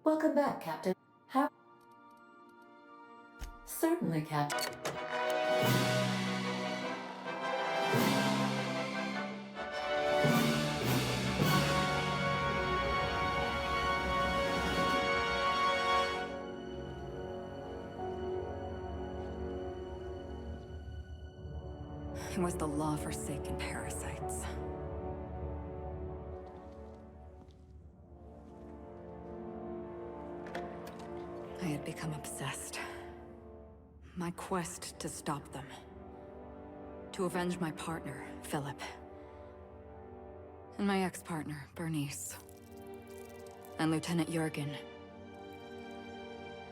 Welcome back, Captain. How? Certainly, Captain. It was the law-forsaken parasites. I had become obsessed. My quest to stop them. To avenge my partner, Philip. And my ex-partner, Bernice. And Lieutenant Jurgen.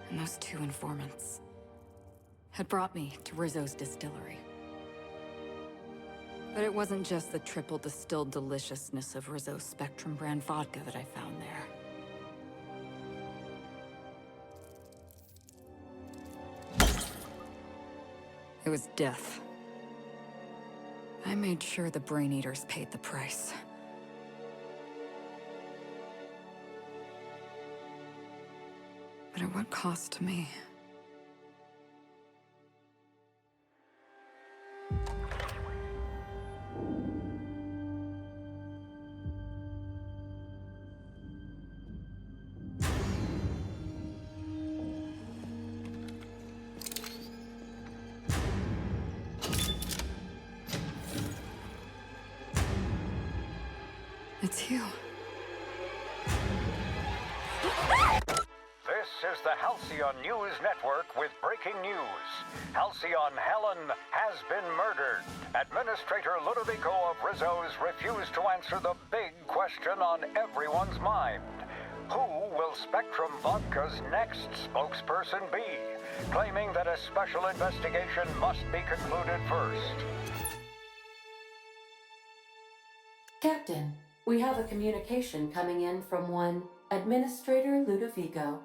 And those two informants had brought me to Rizzo's distillery. But it wasn't just the triple distilled deliciousness of Rizzo's Spectrum brand vodka that I found there. It was death. I made sure the Brain Eaters paid the price. But at what cost to me? It's you. This is the Halcyon News Network with breaking news. Halcyon Helen has been murdered. Administrator Ludovico of Rizzo's refused to answer the big question on everyone's mind. Who will Spectrum Vodka's next spokesperson be? Claiming that a special investigation must be concluded first. Captain, we have a communication coming in from one Administrator Ludovico.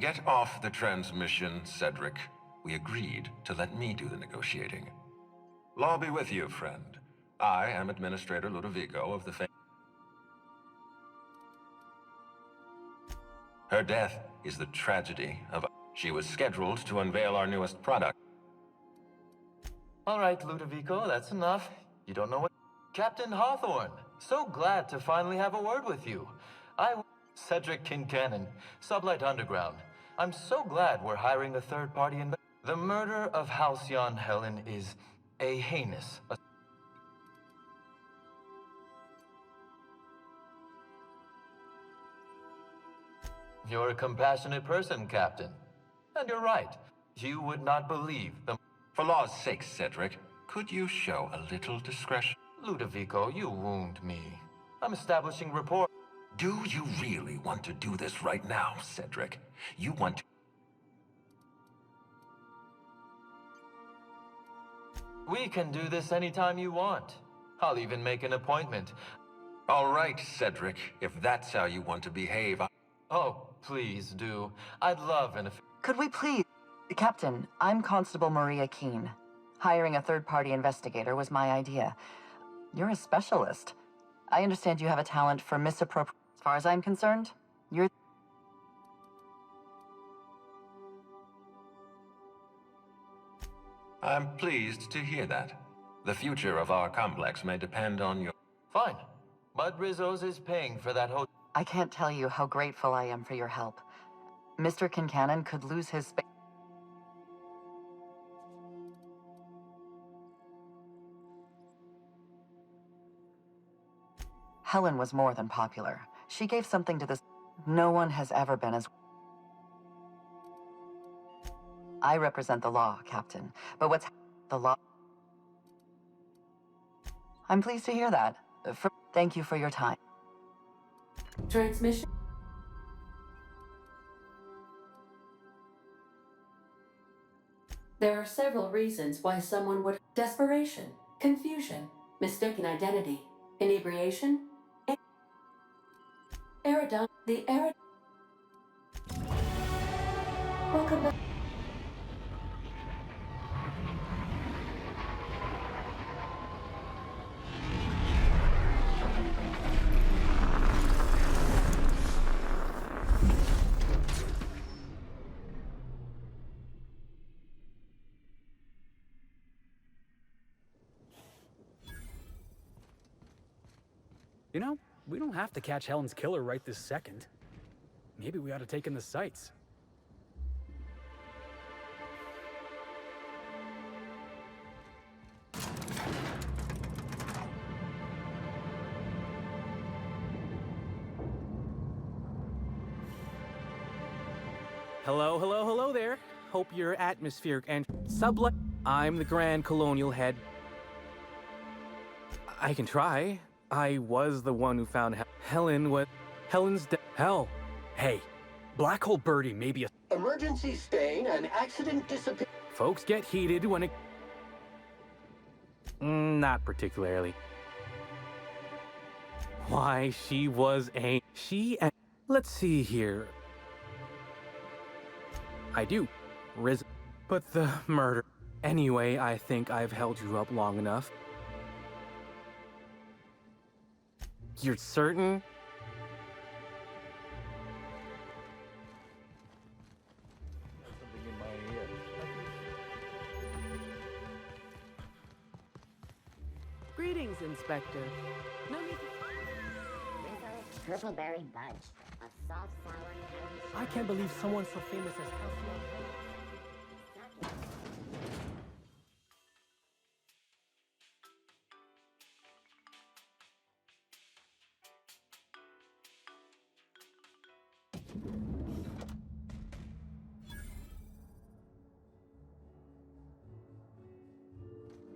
Get off the transmission, Cedric. We agreed to let me do the negotiating. Law be with you, friend. I am Administrator Ludovico of the Her death is the tragedy of... She was scheduled to unveil our newest product. All right, Ludovico, that's enough. You don't know what... Captain Hawthorne, so glad to finally have a word with you. Cedric Kincannon, Sublight Underground. I'm so glad we're hiring a third-party The murder of Halcyon Helen is a heinous... You're a compassionate person, Captain. And you're right. You would not believe the... For law's sake, Cedric, could you show a little discretion? Ludovico, you wound me. I'm establishing rapport. Do you really want to do this right now, Cedric? You want to... We can do this anytime you want. I'll even make an appointment. All right, Cedric, if that's how you want to behave... Oh, please do. I'd love an... Could we please... Captain, I'm Constable Maria Keene. Hiring a third-party investigator was my idea. You're a specialist. I understand you have a talent for misappropriation. As far as I'm concerned, you're... I'm pleased to hear that. The future of our complex may depend on your... Fine. But Rizzo's is paying for that hotel. I can't tell you how grateful I am for your help. Mr. Kincannon could lose his space. Helen was more than popular. She gave something to this... No one has ever been as... I represent the law, Captain. But what's... the law... I'm pleased to hear that. Thank you for your time. Transmission. There are several reasons why someone would... Desperation, confusion, mistaken identity, inebriation, Eridon... The Erid... Welcome back. You know, we don't have to catch Helen's killer right this second. Maybe we ought to take in the sights. Hello, hello, hello there. Hope your atmospheric and sublet. I'm the Grand Colonial Head. I can try. I was the one who found Helen. What? Helen's Hell. Hey, Black Hole Birdie may be a... Emergency stain and accident disappear. Folks get heated when it... Not particularly. Why, she was a... Let's see here. I do. But the murder... Anyway, I think I've held you up long enough. You're certain? Something in my ear. Greetings, Inspector. No need Rizzo's Purpleberry Budge, a soft, sour candy. I can't believe someone so famous as Halcyon.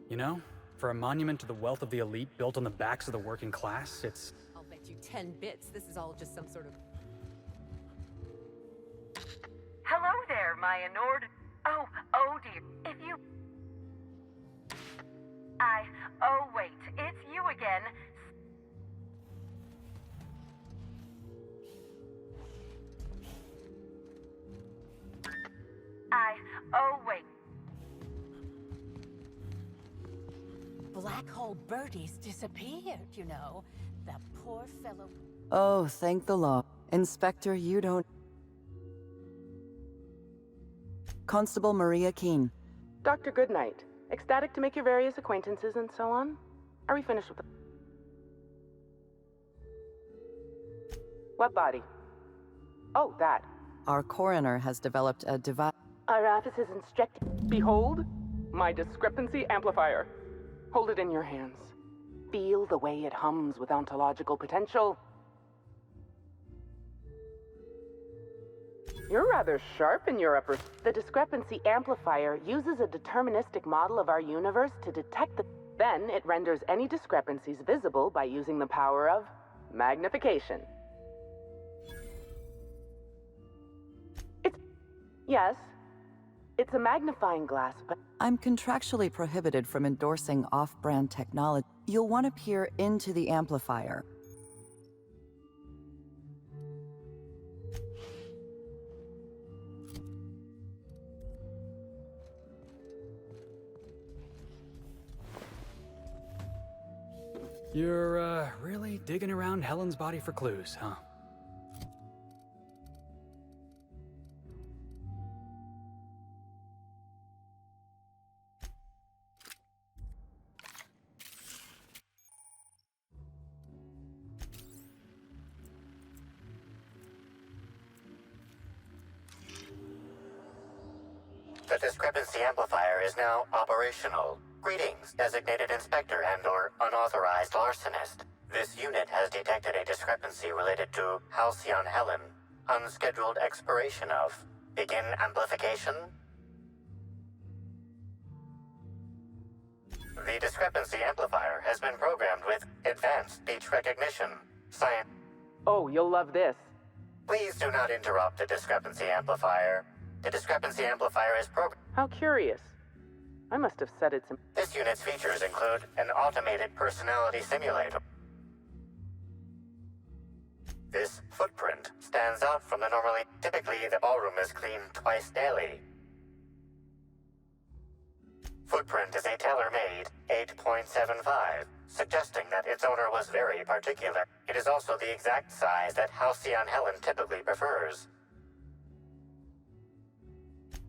You know, for a monument to the wealth of the elite built on the backs of the working class, it's... I'll bet you 10 bits this is all just some sort of... Hello there, my adored... Oh dear. If you... Oh wait, it's you again. Oh wait. Black Hole Birdie's disappeared, you know. The poor fellow. Oh, thank the law. Inspector, you don't... Constable Maria Keene. Dr. Goodnight. Ecstatic to make your various acquaintances and so on. Are we finished with the... What body? Oh, that. Our coroner has developed a device... Our office is instructed. Behold, my discrepancy amplifier. Hold it in your hands. Feel the way it hums with ontological potential. You're rather sharp in your upper... The discrepancy amplifier uses a deterministic model of our universe to detect the... Then it renders any discrepancies visible by using the power of magnification. Yes. It's a magnifying glass, but... I'm contractually prohibited from endorsing off-brand technology. You'll want to peer into the amplifier. You're, really digging around Helen's body for clues, huh? The discrepancy amplifier is now operational. Greetings, designated inspector and/or unauthorized larcenist. This unit has detected a discrepancy related to Halcyon Helen. Unscheduled expiration of. Begin amplification. The discrepancy amplifier has been programmed with advanced speech recognition. Science. Oh, you'll love this. Please do not interrupt the discrepancy amplifier. The discrepancy amplifier is programmed. How curious. I must have set it some... This unit's features include an automated personality simulator. This footprint stands out from the normally... Typically, the ballroom is cleaned twice daily. Footprint is a tailor-made 8.75, suggesting that its owner was very particular. It is also the exact size that Halcyon Helen typically prefers.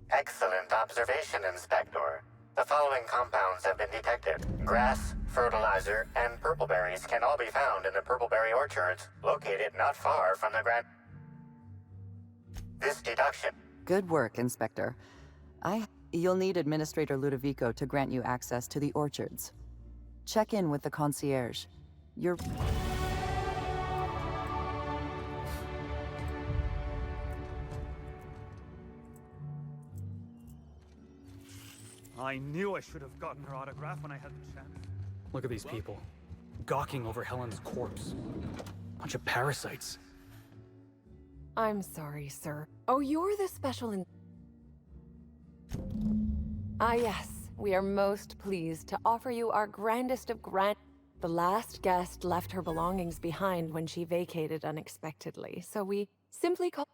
Excellent observation, Inspector. The following compounds have been detected. Grass, fertilizer, and purpleberries can all be found in the purpleberry orchards, located not far from the Grand... This deduction... Good work, Inspector. You'll need Administrator Ludovico to grant you access to the orchards. Check in with the concierge. I knew I should have gotten her autograph when I had the chance. Look at these people, gawking over Helen's corpse. Bunch of parasites. I'm sorry, sir. Oh, you're the special Ah, yes. We are most pleased to offer you our grandest of grand... The last guest left her belongings behind when she vacated unexpectedly, so we simply call...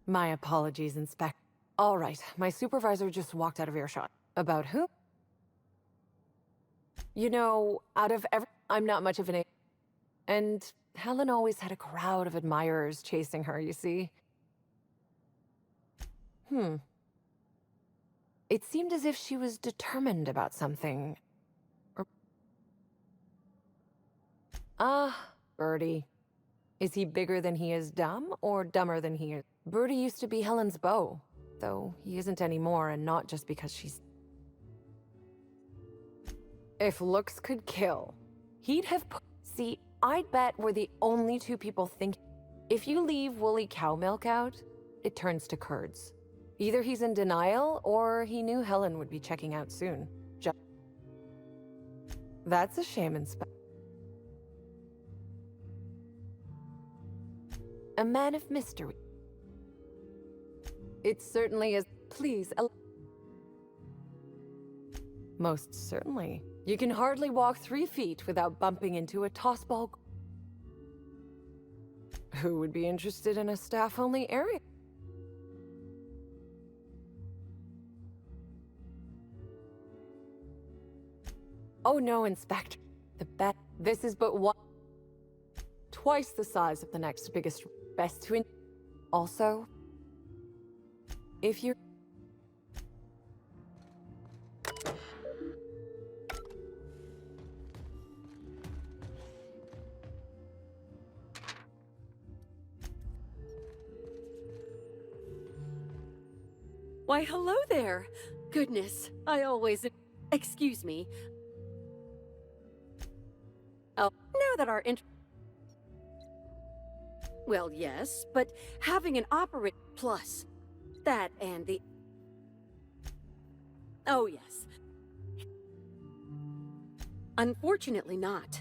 My apologies, Inspector. All right, my supervisor just walked out of earshot. About who? You know, out of I'm not much of an... And Helen always had a crowd of admirers chasing her, you see. It seemed as if she was determined about something. Birdie. Is he bigger than he is dumb, or dumber than he is? Birdie used to be Helen's beau, though he isn't anymore, and not just because she's... If looks could kill, he'd have See, I'd bet we're the only two people thinking. If you leave woolly cow milk out, it turns to curds. Either he's in denial, or he knew Helen would be checking out soon. That's a shame, Inspector. A man of mystery. It certainly is. Please, most certainly. You can hardly walk 3 feet without bumping into a tossball. Who would be interested in a staff-only area? Oh no, Inspector. This is but one. Twice the size of the next biggest, best twin. Also, if you're... Why, hello there. Goodness, I always... Excuse me. Oh, now that our Well, yes, but having an operator plus that and the... Oh, yes. Unfortunately not.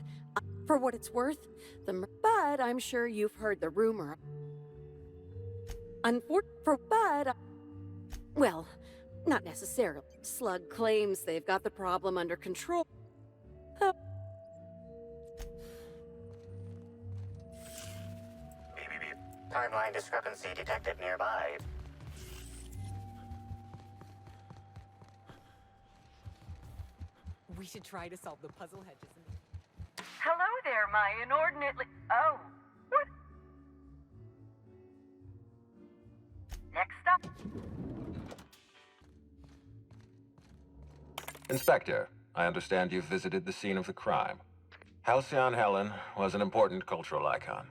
For what it's worth, but I'm sure you've heard the rumor. Well, not necessarily. Slug claims they've got the problem under control. Timeline discrepancy detected nearby. We should try to solve the puzzle hedges. Hello there, my inordinately... Oh, what? Next up. Inspector, I understand you've visited the scene of the crime. Halcyon Helen was an important cultural icon.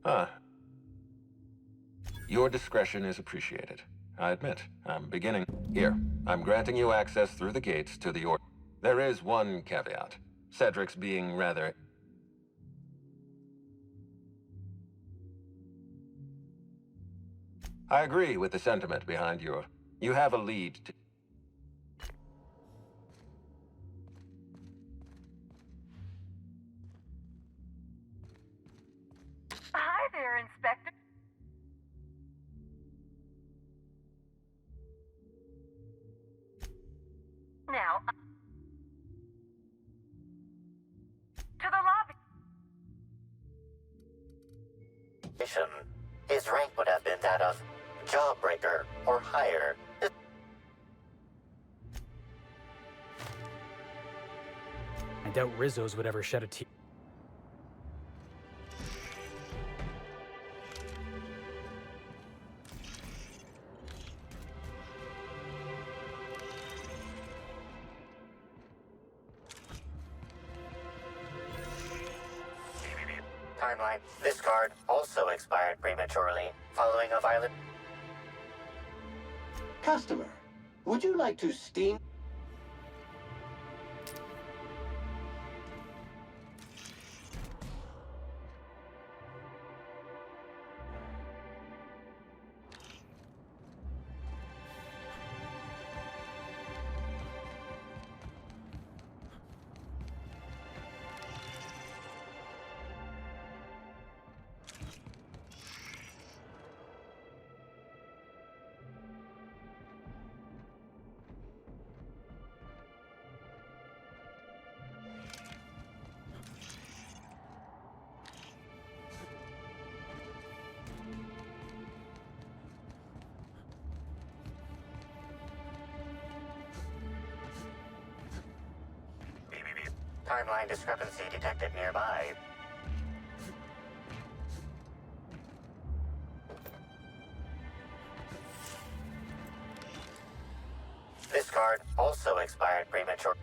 Huh. Your discretion is appreciated. I admit, I'm beginning. Here, I'm granting you access through the gates to the There is one caveat. Cedric's being rather... I agree with the sentiment behind your... You have a lead to... Hi there, Inspector. Now, to the lobby. His rank would have been that of Jawbreaker or higher. I doubt Rizzo's would ever shed a tear. Timeline. This card also expired prematurely, following a violent... Customer, would you like to steam? Timeline discrepancy detected nearby. This card also expired prematurely.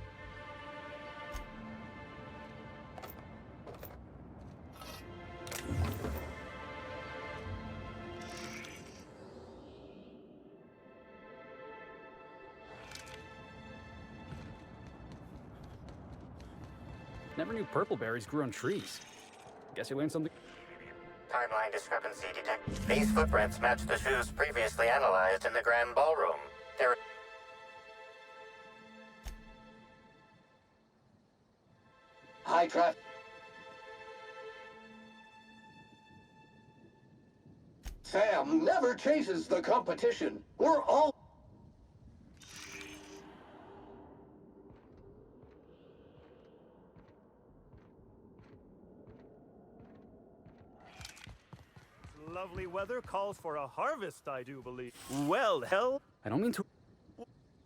Never knew purple berries grew on trees. Guess you learned something. Timeline discrepancy detected. These footprints match the shoes previously analyzed in the Grand Ballroom. They're... High traffic. Sam never chases the competition. We're all... Lovely weather calls for a harvest, I do believe. Well, hell, I don't mean to.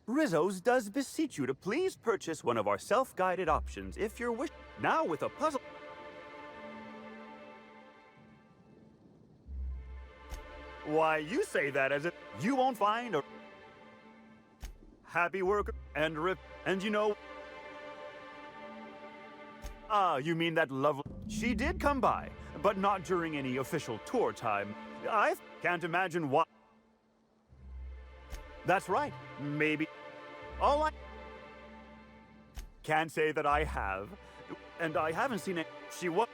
Rizzo's does beseech you to please purchase one of our self-guided options if you're wish. Now with a puzzle. Why, you say that as if you won't find a happy worker and you know. Ah, you mean that lovely... She did come by, but not during any official tour time. I can't imagine why. That's right, maybe. All I can't say that I have, and I haven't seen it. She was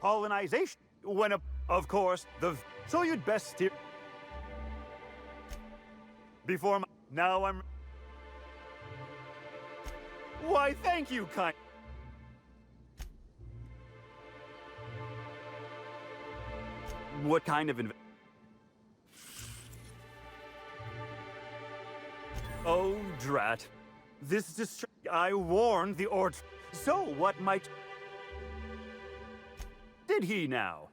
colonization when, of course, so you'd best steer before my... Now I'm... Why, thank you, kind... What kind of Oh, drat. This is... I warned the Ort... So, what might... Did he now?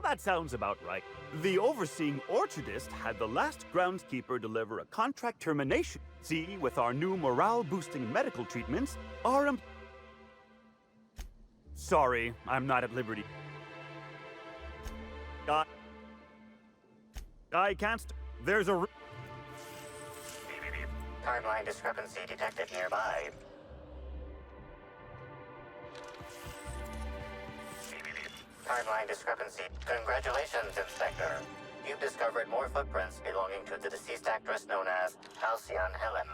That sounds about right. The overseeing orchardist had the last groundskeeper deliver a contract termination. See, with our new morale-boosting medical treatments, our... Sorry, I'm not at liberty. I can't... There's a... Timeline discrepancy detected nearby. Timeline discrepancy. Congratulations, Inspector. You've discovered more footprints belonging to the deceased actress known as Halcyon Helen.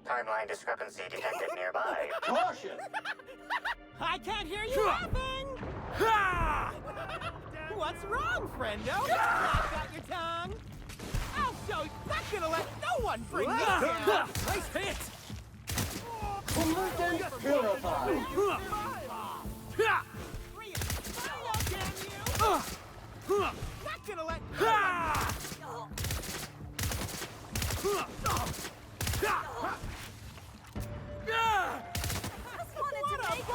Timeline discrepancy detected nearby. Caution! I can't hear you laughing! What's wrong, friendo? Knock out your tongue? I'll show you. Not gonna let no one bring me down. Nice hit! Pollutant purified! Not gonna let... Just wanted to make you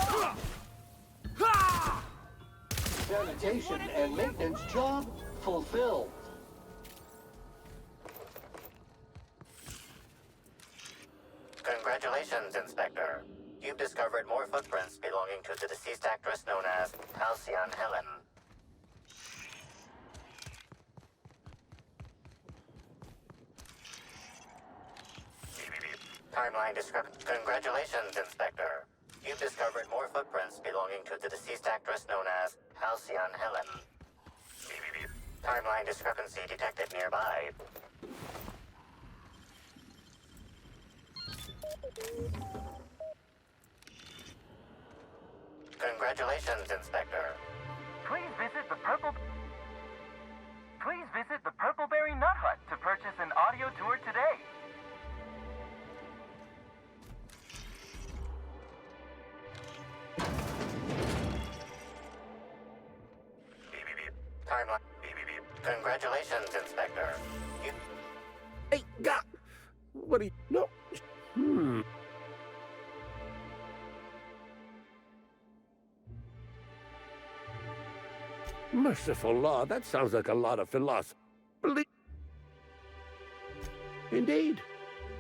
smile. Sanitation and maintenance job fulfilled. Congratulations, Inspector. You've discovered more footprints belonging to the deceased actress known as Halcyon Helen. Timeline discrepancy. Congratulations, Inspector. You've discovered more footprints belonging to the deceased actress known as Halcyon Helen. Timeline discrepancy detected nearby. Congratulations, Inspector. Please visit the Purpleberry Nut Hut to purchase an audio tour today. Timeline. Congratulations, Inspector. You... Hey, God! What are you... No. Merciful law, that sounds like a lot of philosophy. Indeed.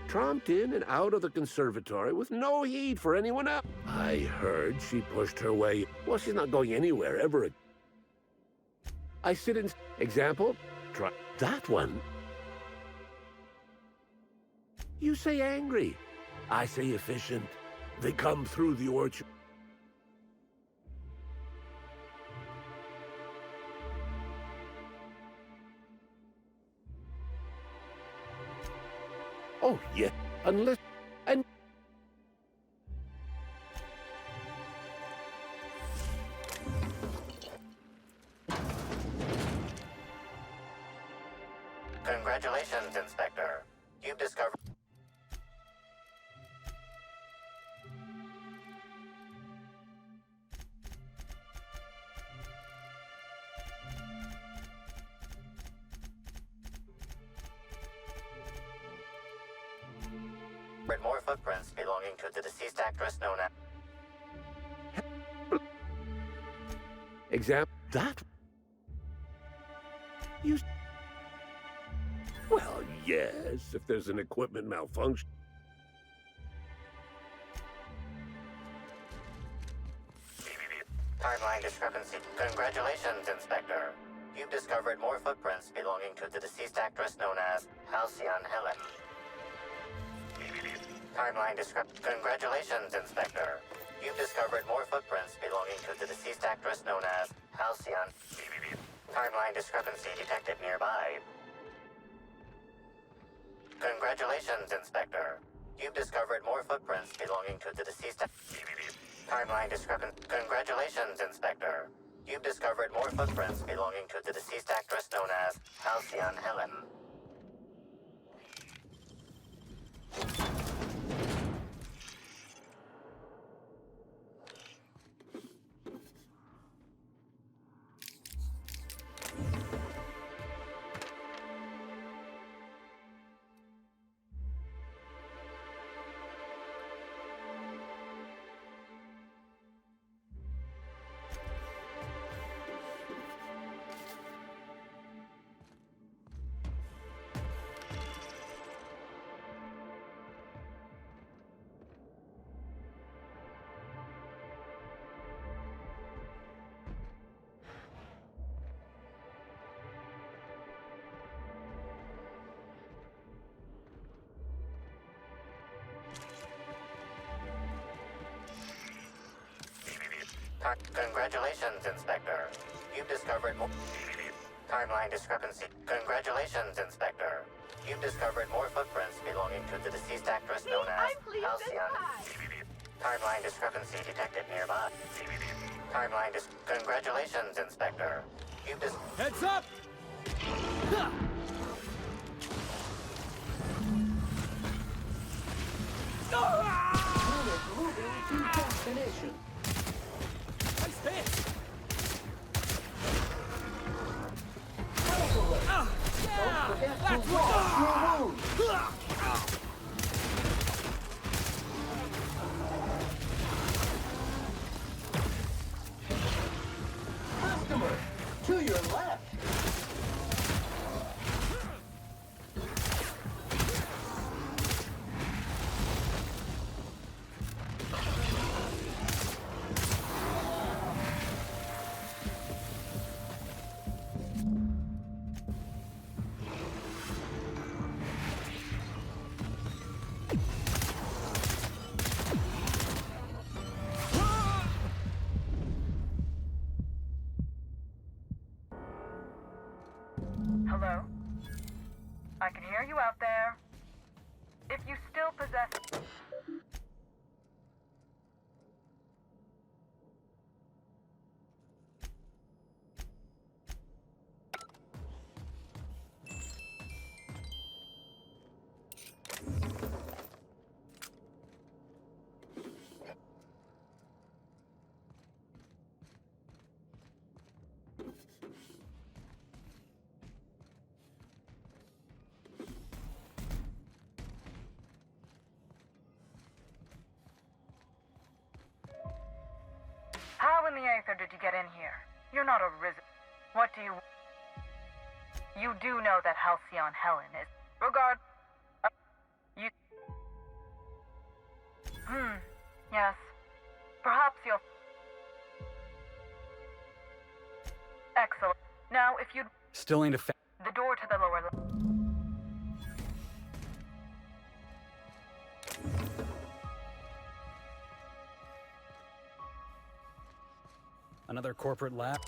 Tromped in and out of the conservatory with no heed for anyone else. I heard she pushed her way. Well, she's not going anywhere ever again. I sit in... Example? Try that one. You say angry. I say efficient. They come through the orchard. Oh, yeah. Unless... And... Congratulations, Inspector. You've discovered... more footprints belonging to the deceased actress known as... Example? That... You... Well, yes, if there's an equipment malfunction. Timeline discrepancy. Congratulations, Inspector. You've discovered more footprints belonging to the deceased actress known as Halcyon Helen. Timeline discrepancy. Congratulations, Inspector. You've discovered more footprints belonging to the deceased actress known as Halcyon. Timeline discrepancy detected nearby. Congratulations, Inspector. You've discovered more footprints belonging to the deceased... Timeline discrepancy. Congratulations, Inspector. You've discovered more footprints belonging to the deceased actress known as Halcyon Helen. Congratulations, Inspector. You've discovered more... Timeline discrepancy. Congratulations, Inspector. You've discovered more footprints belonging to the deceased actress known as Halcyon. Timeline discrepancy detected nearby. Timeline dis... Congratulations, Inspector. You've dis... Heads up! Moving to destination. Nice hit! Don't forget to wash your wounds. Customer, to your left. the Aether did you get in here? You're not a Riz. What do you... You do know that Halcyon Helen is... Regard... you... Yes. Perhaps you'll... Excellent. Now, if you'd... Still ain't a fa- The door to the lower level... Another corporate lab.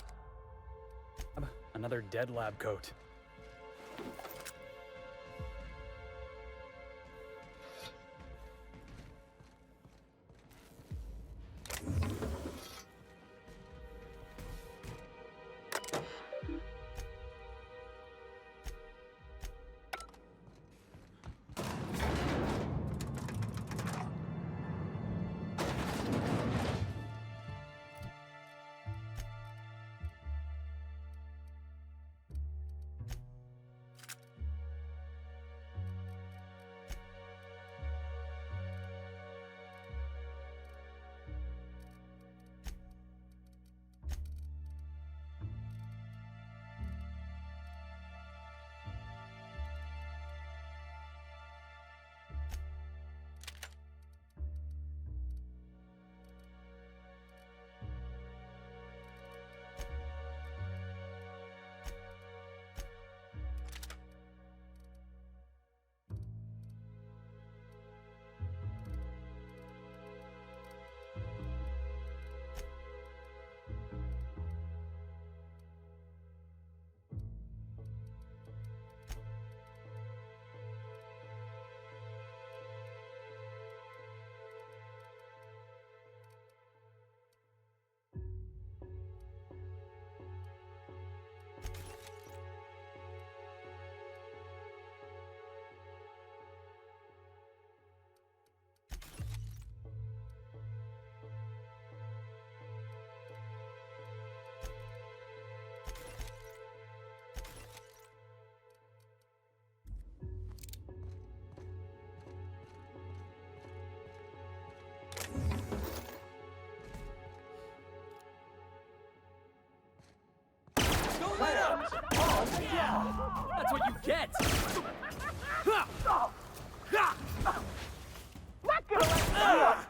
Another dead lab coat. That's what you get! Not gonna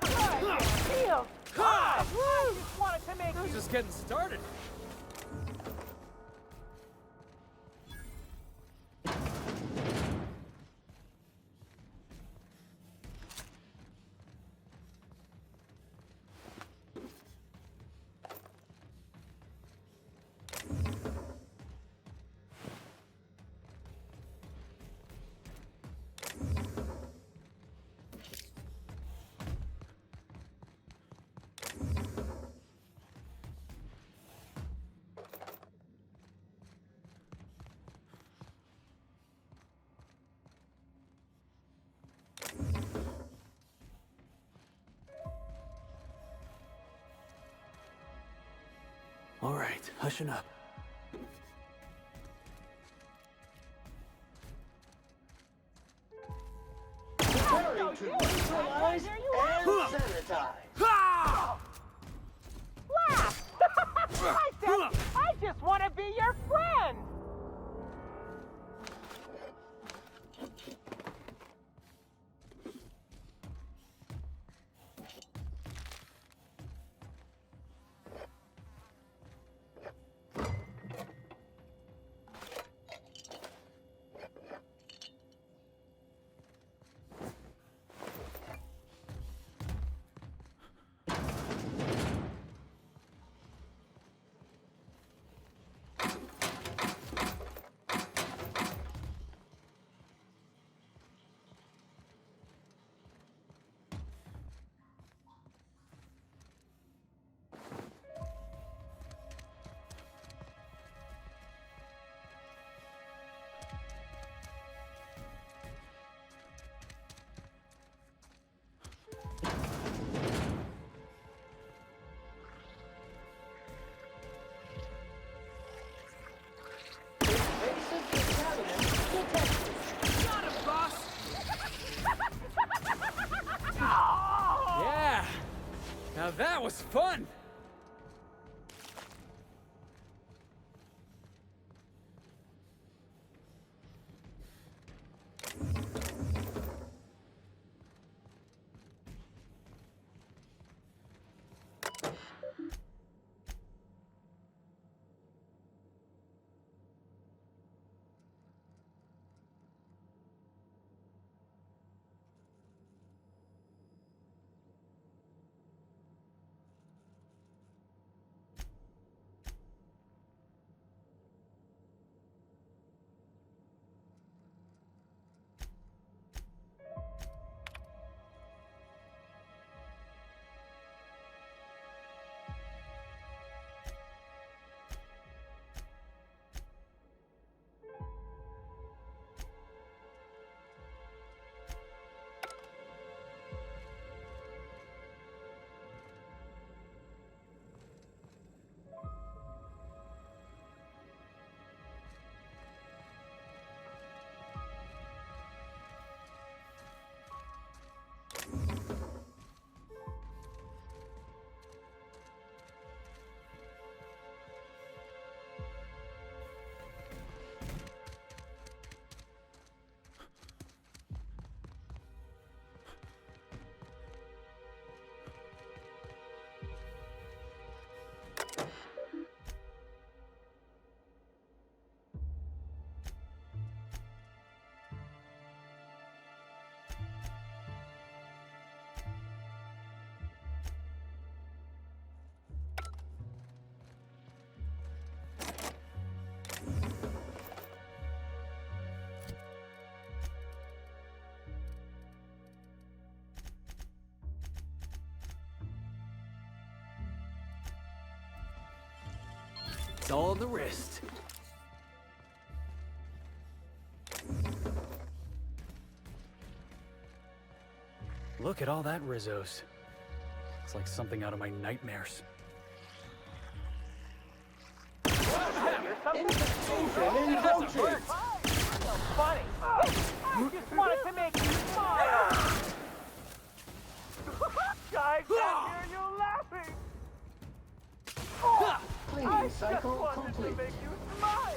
let you feel good! I just wanted to make you... Just getting started. All right, hushing up. Preparing to neutralize and sanitize. Laugh! I said, I just want to be your friend! Yeah! Now that was fun! It's all in the wrist. Look at all that Rizzos. It's like something out of my nightmares. Funny. I just wanted to make you smile. I can hear you laughing. Cleaning cycle complete. To make you smile.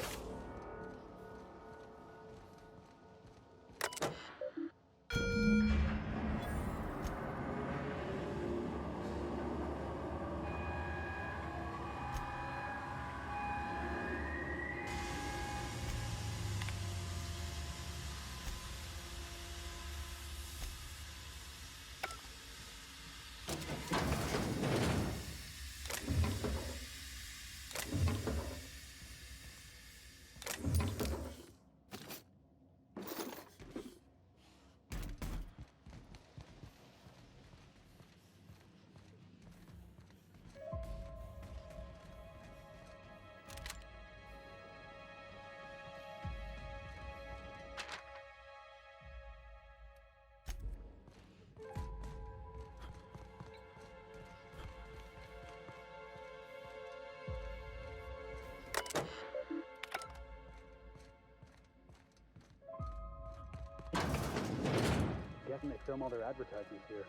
Guessing they film all their advertisements here.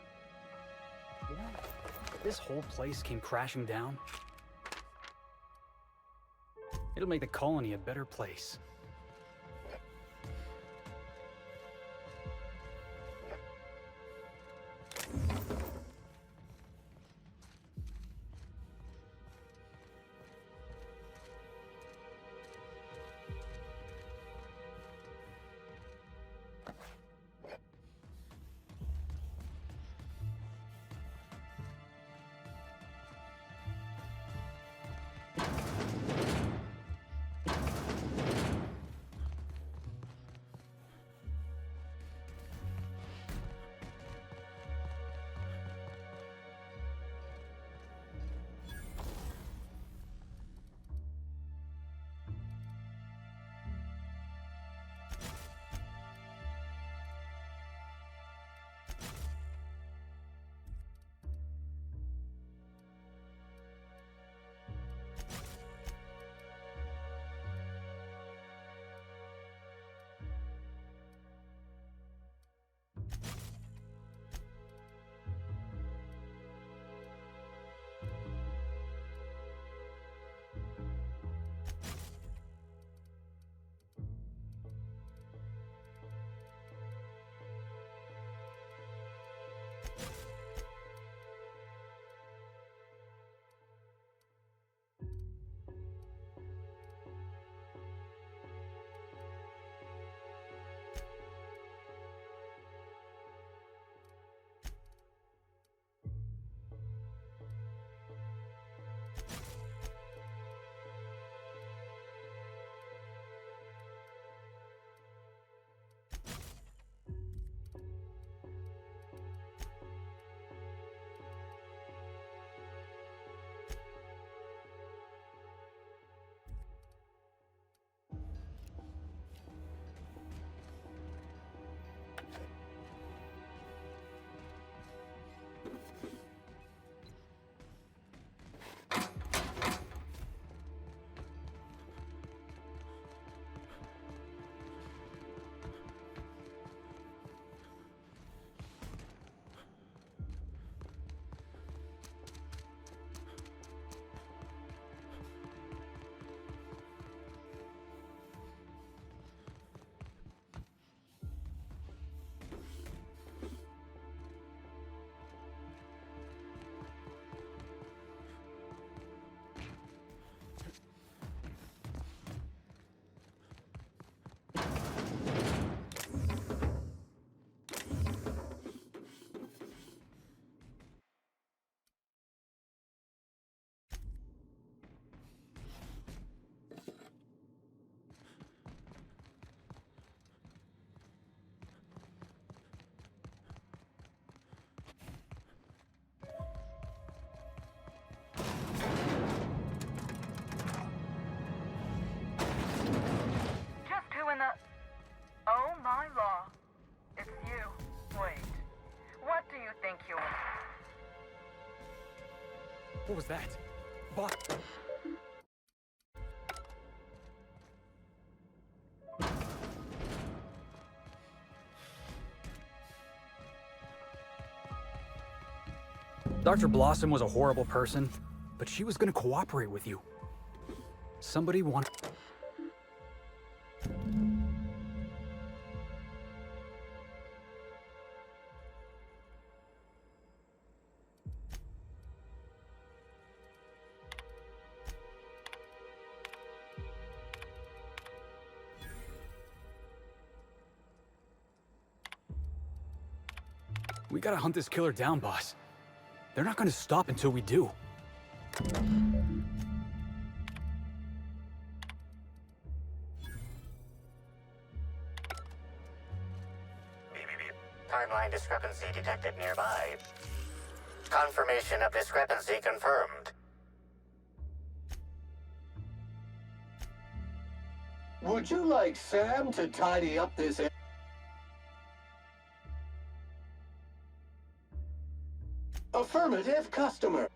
You know, if this whole place came crashing down, it'll make the colony a better place. What was that? Boss. Dr. Blossom was a horrible person, but she was gonna cooperate with you. Somebody wanted... We gotta hunt this killer down, boss. They're not gonna stop until we do. Timeline discrepancy detected nearby. Confirmation of discrepancy confirmed. Would you like Sam to tidy up this area? Affirmative, customer.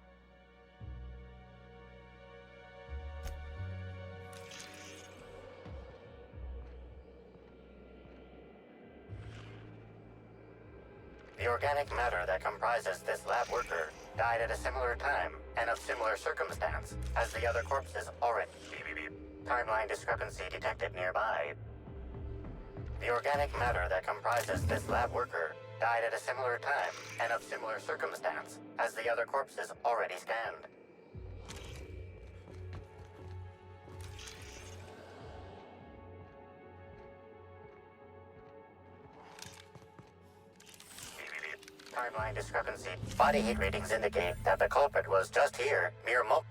The organic matter that comprises this lab worker died at a similar time and of similar circumstance as the other corpses already. Timeline discrepancy detected nearby. The organic matter that comprises this lab worker died at a similar time and of similar circumstance as the other corpses already scanned. Timeline discrepancy. Body heat readings indicate that the culprit was just here, mere mo-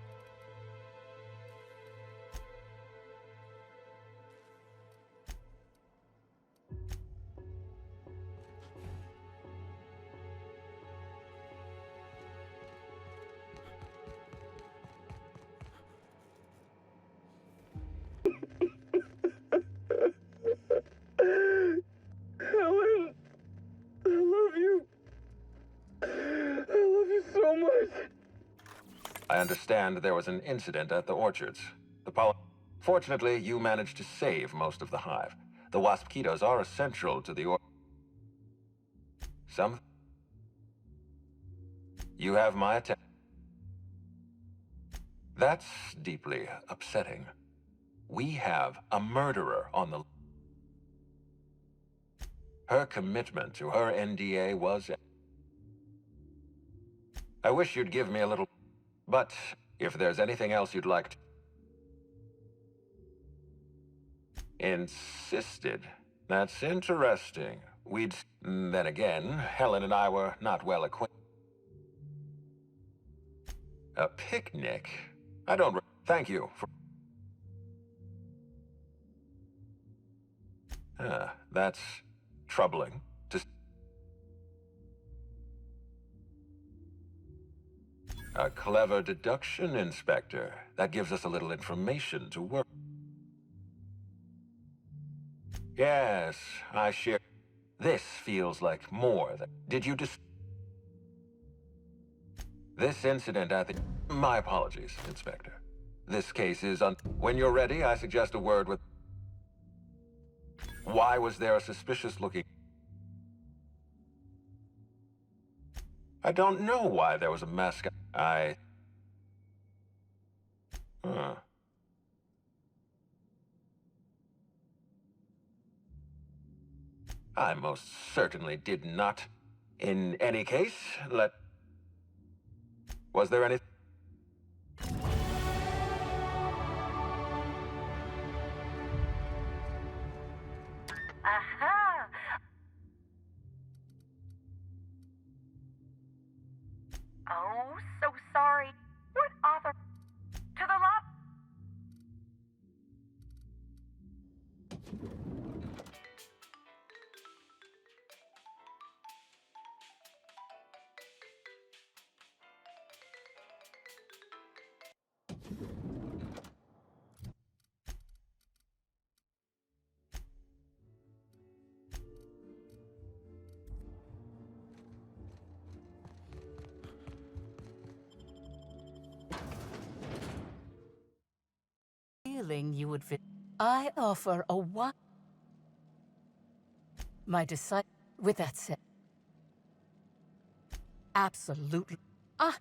Helen, I love you. I love you so much. I understand there was an incident at the orchards. Fortunately, you managed to save most of the hive. The waspitos are essential to the You have my attention. That's deeply upsetting. We have a murderer on the... Her commitment to her NDA was... I wish you'd give me a little... But if there's anything else you'd like to... Insisted. That's interesting. Then again, Helen and I were not well acquainted. A picnic? I don't... Thank you for... That's troubling. A clever deduction, Inspector. That gives us a little information to work. Yes, I share. This feels like more than... Did you just... This incident at the... My apologies, Inspector. This case is on... When you're ready, I suggest a word with... Why was there a suspicious-looking... I don't know why there was a mascot. I most certainly did not. In any case, Was there any... Aha! Oh, so sorry. What other... To the lab... willing you would I offer a what? My disciple. With that said, absolutely.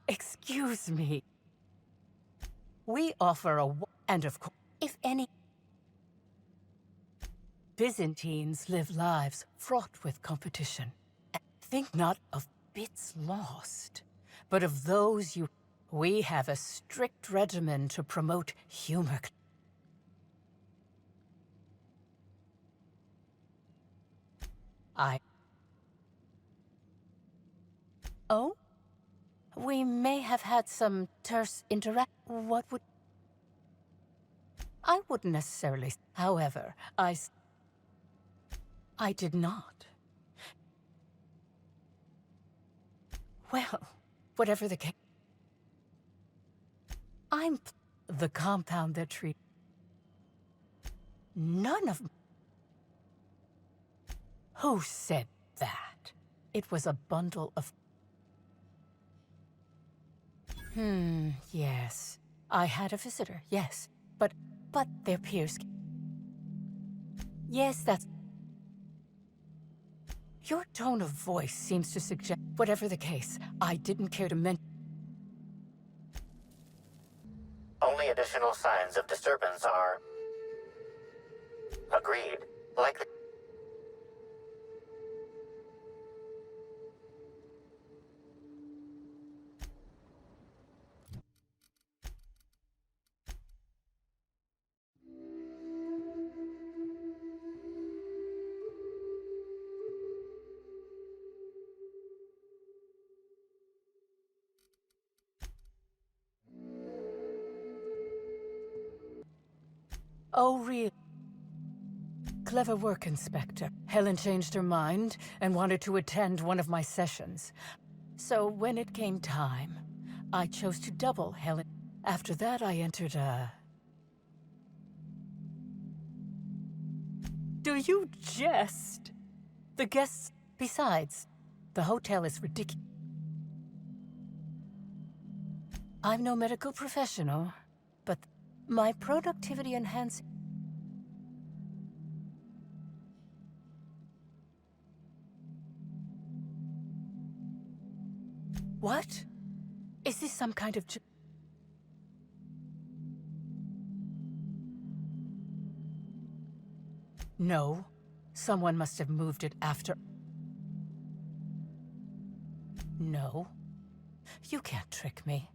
Excuse me. We offer a and of course, if any. Byzantines live lives fraught with competition. Think not of bits lost, but of those you. We have a strict regimen to promote humor. Oh? We may have had some terse What would... I wouldn't necessarily... However, I did not. Well, whatever the case... I'm the compound that treat... None of... Who said that? It was a bundle of... Yes. I had a visitor, yes. But their peers... Yes, that's... Your tone of voice seems to suggest... Whatever the case, I didn't care to mention... Only additional signs of disturbance are... Agreed. Likely... Oh, really? Clever work, Inspector. Helen changed her mind and wanted to attend one of my sessions. So when it came time, I chose to double Helen. After that, I entered a... Do you jest? The guests... Besides, the hotel is ridiculous. I'm no medical professional, but my productivity enhancing... What? Is this some kind of... No. Someone must have moved it after... No. You can't trick me.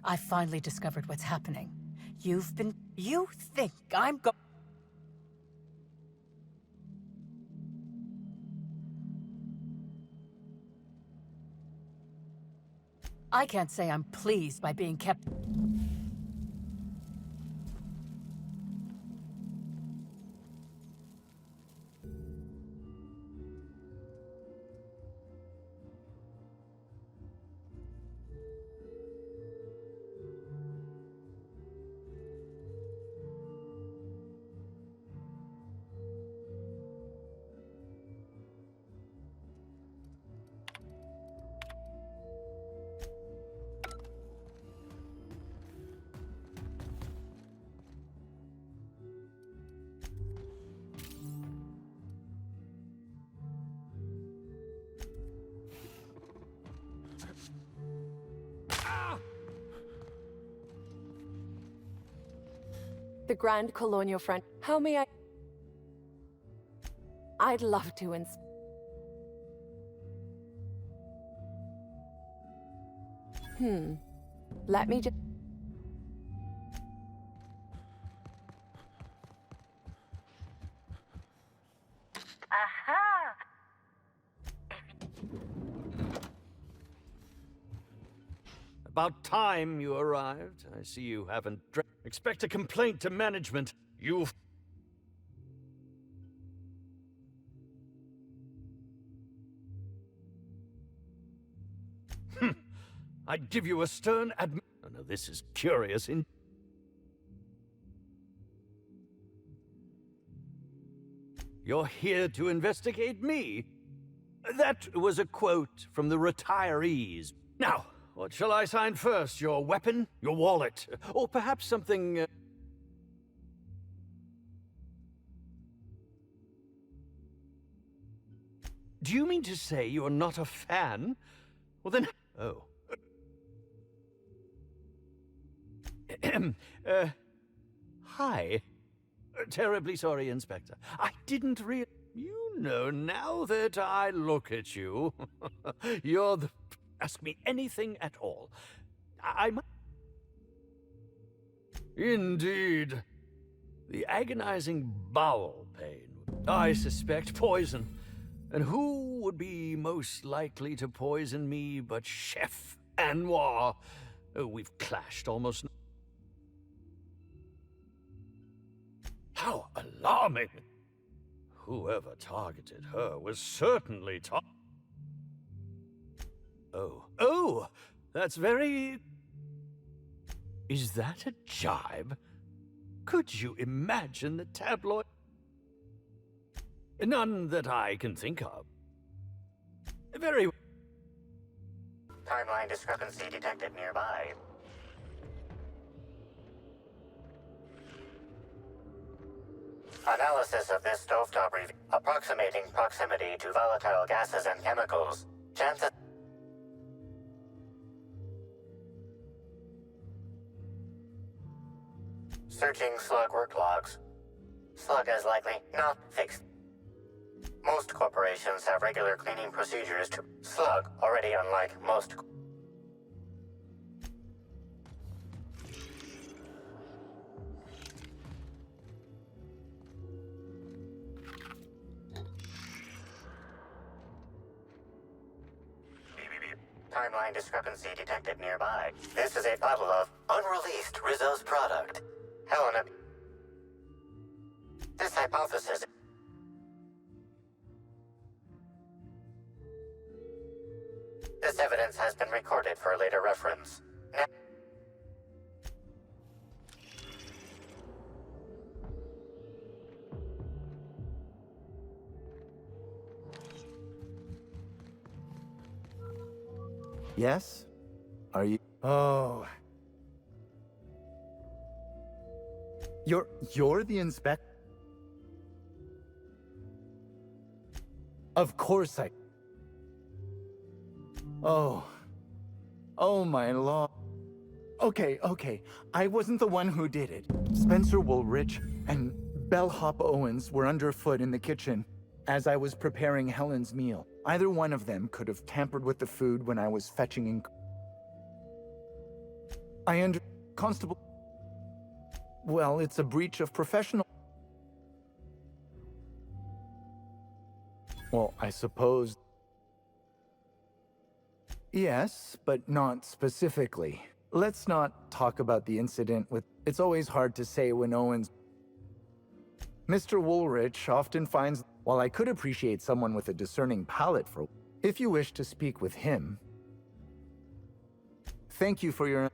I finally discovered what's happening. You think I'm I can't say I'm pleased by being kept... The Grand Colonial Front. How may I... I'd love to Let me just... Aha! About time you arrived. I see you haven't... Expect a complaint to management. You've... I'd give you a stern Oh, no, this is curious in... You're here to investigate me? That was a quote from the retirees. Now, what shall I sign first? Your weapon? Your wallet? Or perhaps something... Do you mean to say you're not a fan? Well then... Oh. Hi. Terribly sorry, Inspector. I didn't You know, now that I look at you, you're the... Ask me anything at all. I'm... Indeed. The agonizing bowel pain. I suspect poison. And who would be most likely to poison me but Chef Anwar? Oh, we've clashed almost... How alarming! Whoever targeted her was certainly Oh, that's very... Is that a jibe? Could you imagine the tabloid? None that I can think of. Very... Timeline discrepancy detected nearby. Analysis of this stovetop approximating proximity to volatile gases and chemicals. Chances... Searching slug work logs. Slug is likely not fixed. Most corporations have regular cleaning procedures to... Slug, already unlike most... Timeline discrepancy detected nearby. This is a bottle of unreleased Rizzo's product. Helena... This hypothesis... This evidence has been recorded for later reference. Yes? Are you... Oh. You're the inspector? Of course I... Oh. Oh my lord. Okay. I wasn't the one who did it. Spencer Woolrich and Bellhop Owens were underfoot in the kitchen as I was preparing Helen's meal. Either one of them could have tampered with the food when I was fetching in... Constable... Well, it's a breach of professional... Well, I suppose... Yes, but not specifically. Let's not talk about the incident with... It's always hard to say when Owens... Mr. Woolrich often finds... While I could appreciate someone with a discerning palate for... If you wish to speak with him... Thank you for your...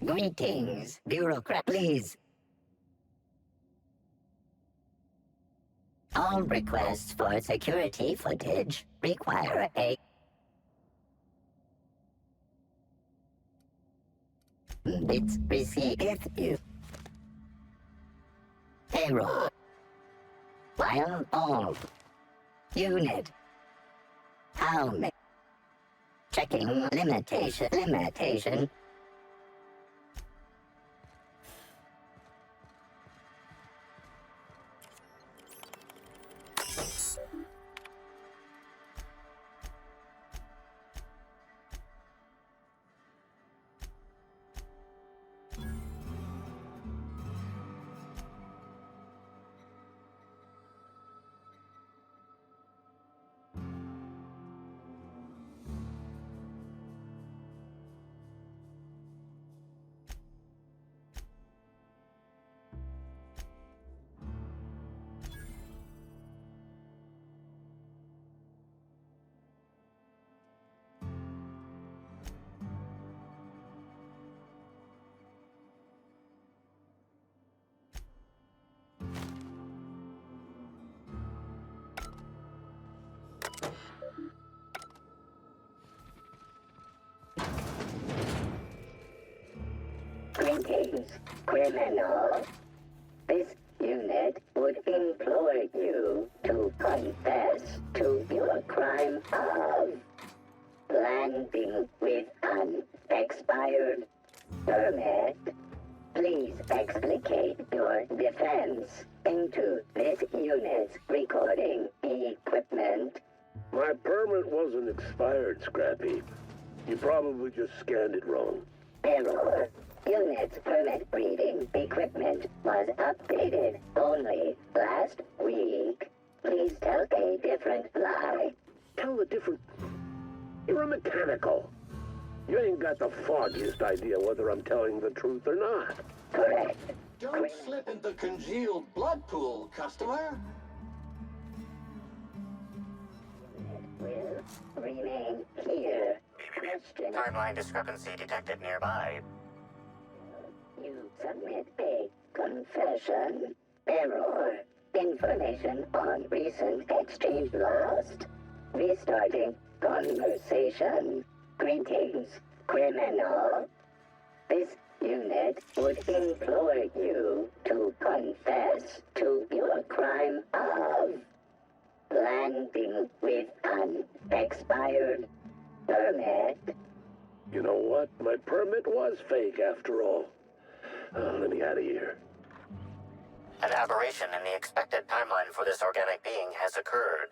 Greetings, bureaucrat, please. All requests for security footage require a... It's received if you... Payroll. While all... Unit. How many... Checking limitation. Greetings, criminal. This unit would implore you to confess to your crime of landing with an expired permit. Please explicate your defense into this unit's recording equipment. My permit wasn't expired, Scrappy. You probably just scanned it wrong. Error. Unit's permit reading equipment was updated only last week. Please tell a different lie. Tell a different... You're a mechanical. You ain't got the foggiest idea whether I'm telling the truth or not. Correct. Don't slip into congealed blood pool, customer. Will remain here. Question. Timeline discrepancy detected nearby. You submit a confession. Error. Information on recent exchange lost. Restarting conversation. Greetings, criminal. This unit would implore you to confess to your crime of landing with an expired permit. You know what? My permit was fake after all. Let me out of here. An aberration in the expected timeline for this organic being has occurred.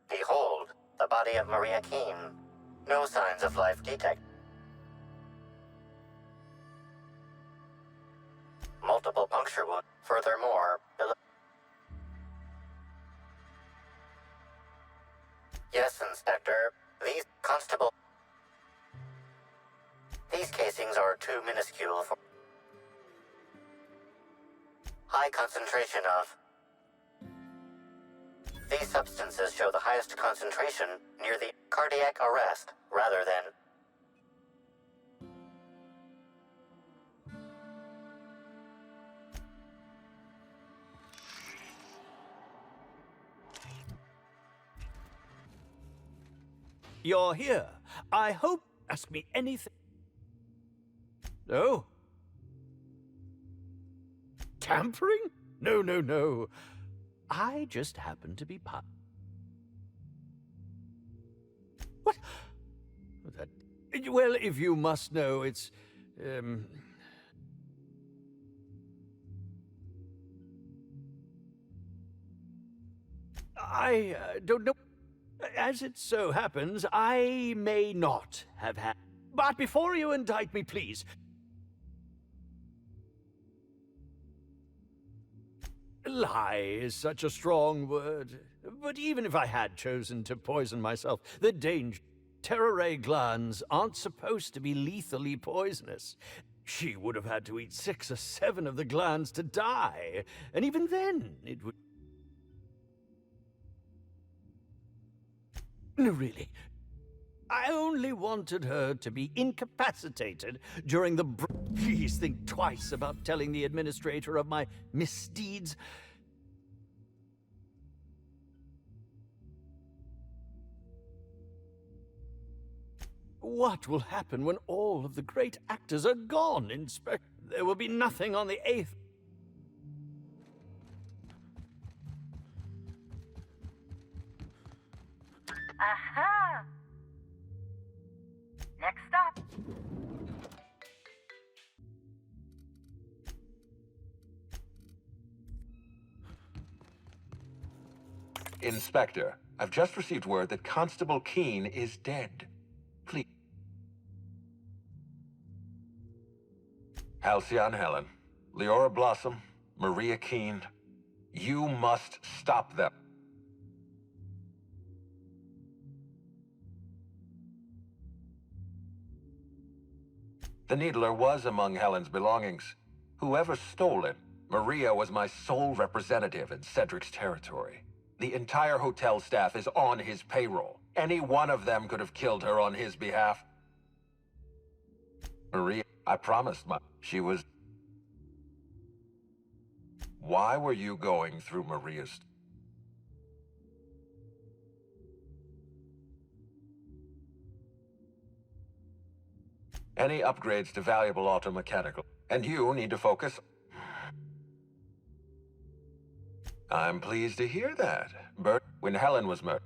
Behold, the body of Maria Keene. No signs of life detected. Multiple puncture wounds. Furthermore, yes, Inspector. These constable. These casings are too minuscule for high concentration of. These substances show the highest concentration near the cardiac arrest, rather than. You're here. I hope. Ask me anything. No? Tampering? No, no, no. I just happen to be part. What? That. Well, if you must know, it's. I don't know. As it so happens, I may not have had. But before you indict me, please. Lie is such a strong word. But even if I had chosen to poison myself, the danger. Terror ray glands aren't supposed to be lethally poisonous. She would have had to eat 6 or 7 of the glands to die. And even then, it would. No, really. I only wanted her to be incapacitated during the. Please think twice about telling the administrator of my misdeeds. What will happen when all of the great actors are gone, Inspector? There will be nothing on the 8th. Aha! Next stop. Inspector, I've just received word that Constable Keene is dead. Please. Halcyon Helen, Leora Blossom, Maria Keene, you must stop them. The Needler was among Helen's belongings. Whoever stole it, Maria was my sole representative in Cedric's territory. The entire hotel staff is on his payroll. Any one of them could have killed her on his behalf. Maria, I promised she was... Why were you going through Maria's... Any upgrades to valuable automechanical? And you need to focus. I'm pleased to hear that. Bert, when Helen was murdered.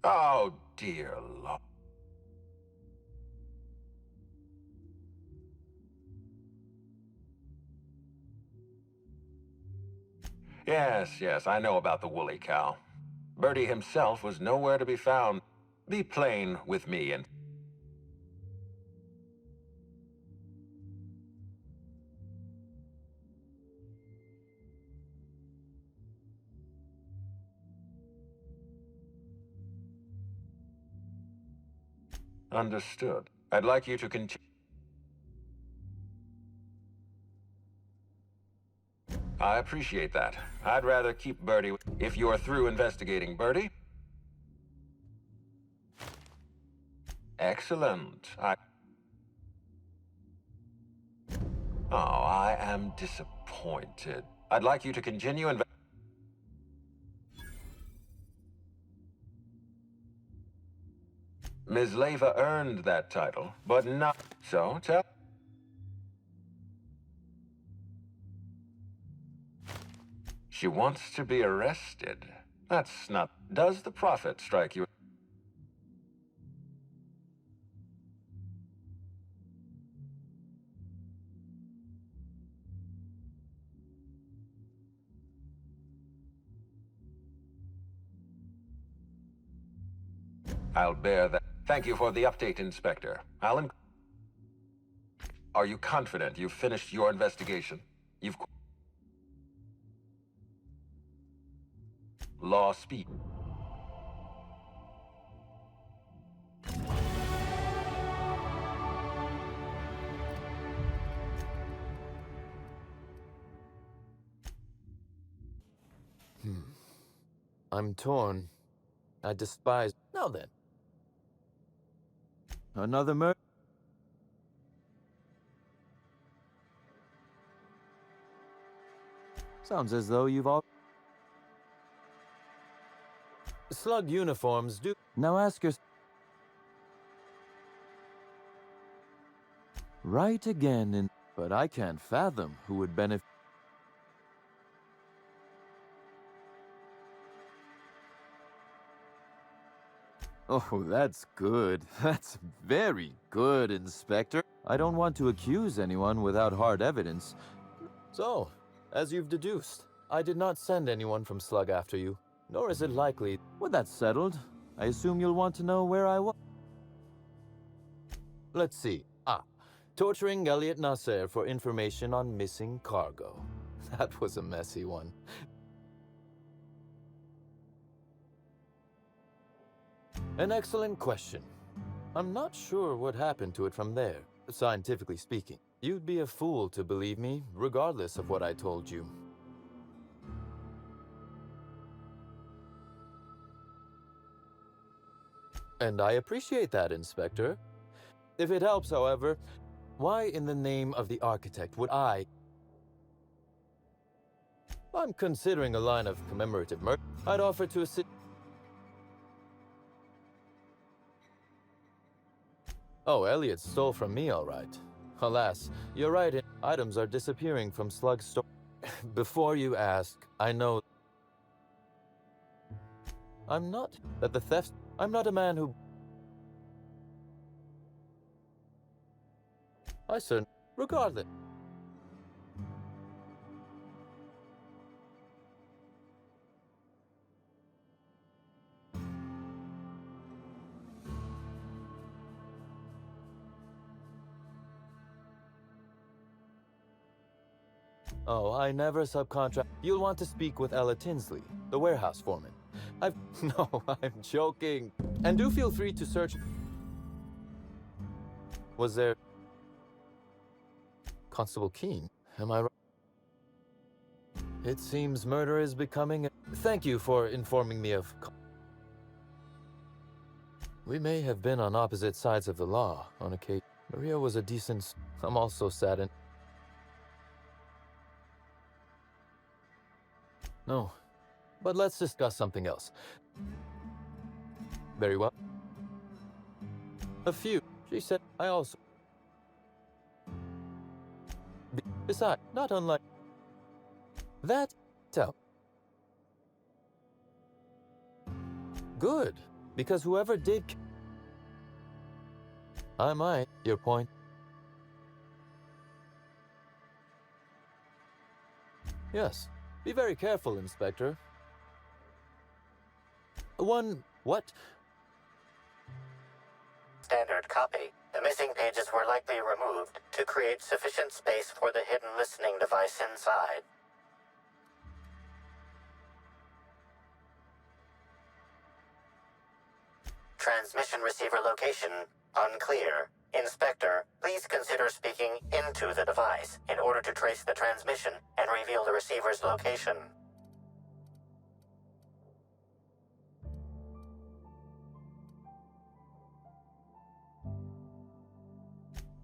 Oh, dear Lord. Yes, I know about the woolly cow. Bertie himself was nowhere to be found. Be plain with me and... Understood. I'd like you to continue. I appreciate that. I'd rather keep Bertie if you're through investigating Bertie. Excellent. I am disappointed. I'd like you to continue Ms. Leva earned that title, but not... So, tell... She wants to be arrested. That's not... Does the prophet strike you? I'll bear that. Thank you for the update, Inspector. Are you confident you've finished your investigation? You've... Law speak. I'm torn. I despise... Now then. Another murder? Sounds as though you've all... Slug uniforms do... Now ask yourself... Right again, but I can't fathom who would benefit... Oh, that's good. That's very good, Inspector. I don't want to accuse anyone without hard evidence. So, as you've deduced, I did not send anyone from Slug after you, nor is it likely. With that settled, I assume you'll want to know where I was. Let's see. Torturing Elliot Nasser for information on missing cargo. That was a messy one. An excellent question. I'm not sure what happened to it from there, scientifically speaking. You'd be a fool to believe me, regardless of what I told you. And I appreciate that, Inspector. If it helps, however, why in the name of the architect would I... I'm considering a line of commemorative murder. I'd offer to assist... Oh, Elliot stole from me, all right. Alas, you're right, items are disappearing from Slug's store. Before you ask, I know... I'm not a man who... I certainly... Regardless... Oh, I never subcontract. You'll want to speak with Ella Tinsley, the warehouse foreman. No, I'm joking. And do feel free to search... Was there... Constable Keene, am I right? It seems murder is becoming... Thank you for informing me of... We may have been on opposite sides of the law on occasion. Maria was a decent... I'm also saddened. No, but let's discuss something else. Very well. A few. She said I also... Besides, not unlike... That... So... Good, because whoever did... I might, your point. Yes, be very careful, Inspector. What? Standard copy. The missing pages were likely removed to create sufficient space for the hidden listening device inside. Transmission receiver location unclear. Inspector, please consider speaking into the device in order to trace the transmission and reveal the receiver's location.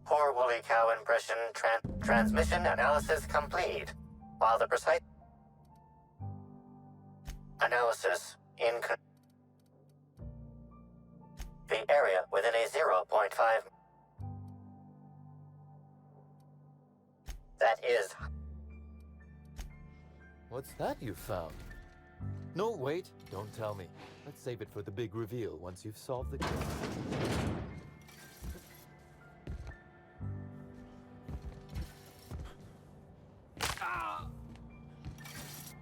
Poor woolly cow impression transmission analysis complete. While the precise analysis in the area within a 0.5. That is. What's that you found? No, wait, don't tell me. Let's save it for the big reveal once you've solved the case.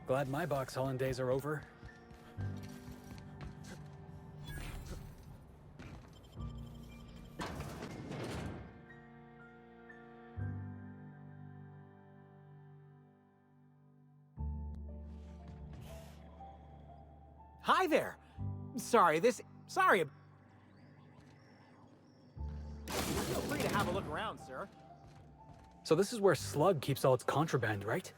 Glad my box hauling days are over. Hi there. Sorry. Feel free to have a look around, sir. So this is where Slug keeps all its contraband, right?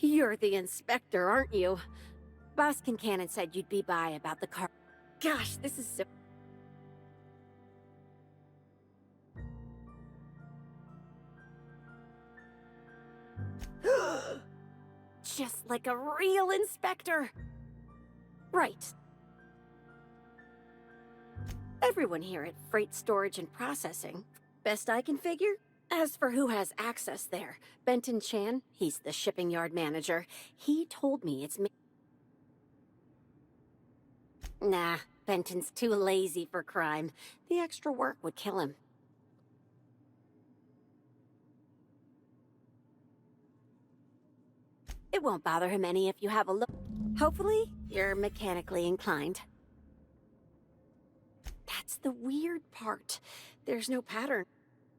You're the inspector, aren't you? Boss Kincannon said you'd be by about the car. Gosh, this is so... Just like a real inspector. Right. Everyone here at Freight Storage and Processing. Best I can figure? As for who has access there, Benton Chan, he's the shipping yard manager. He told me it's me. Nah, Benton's too lazy for crime. The extra work would kill him. It won't bother him any if you have a look. Hopefully, you're mechanically inclined. That's the weird part. There's no pattern.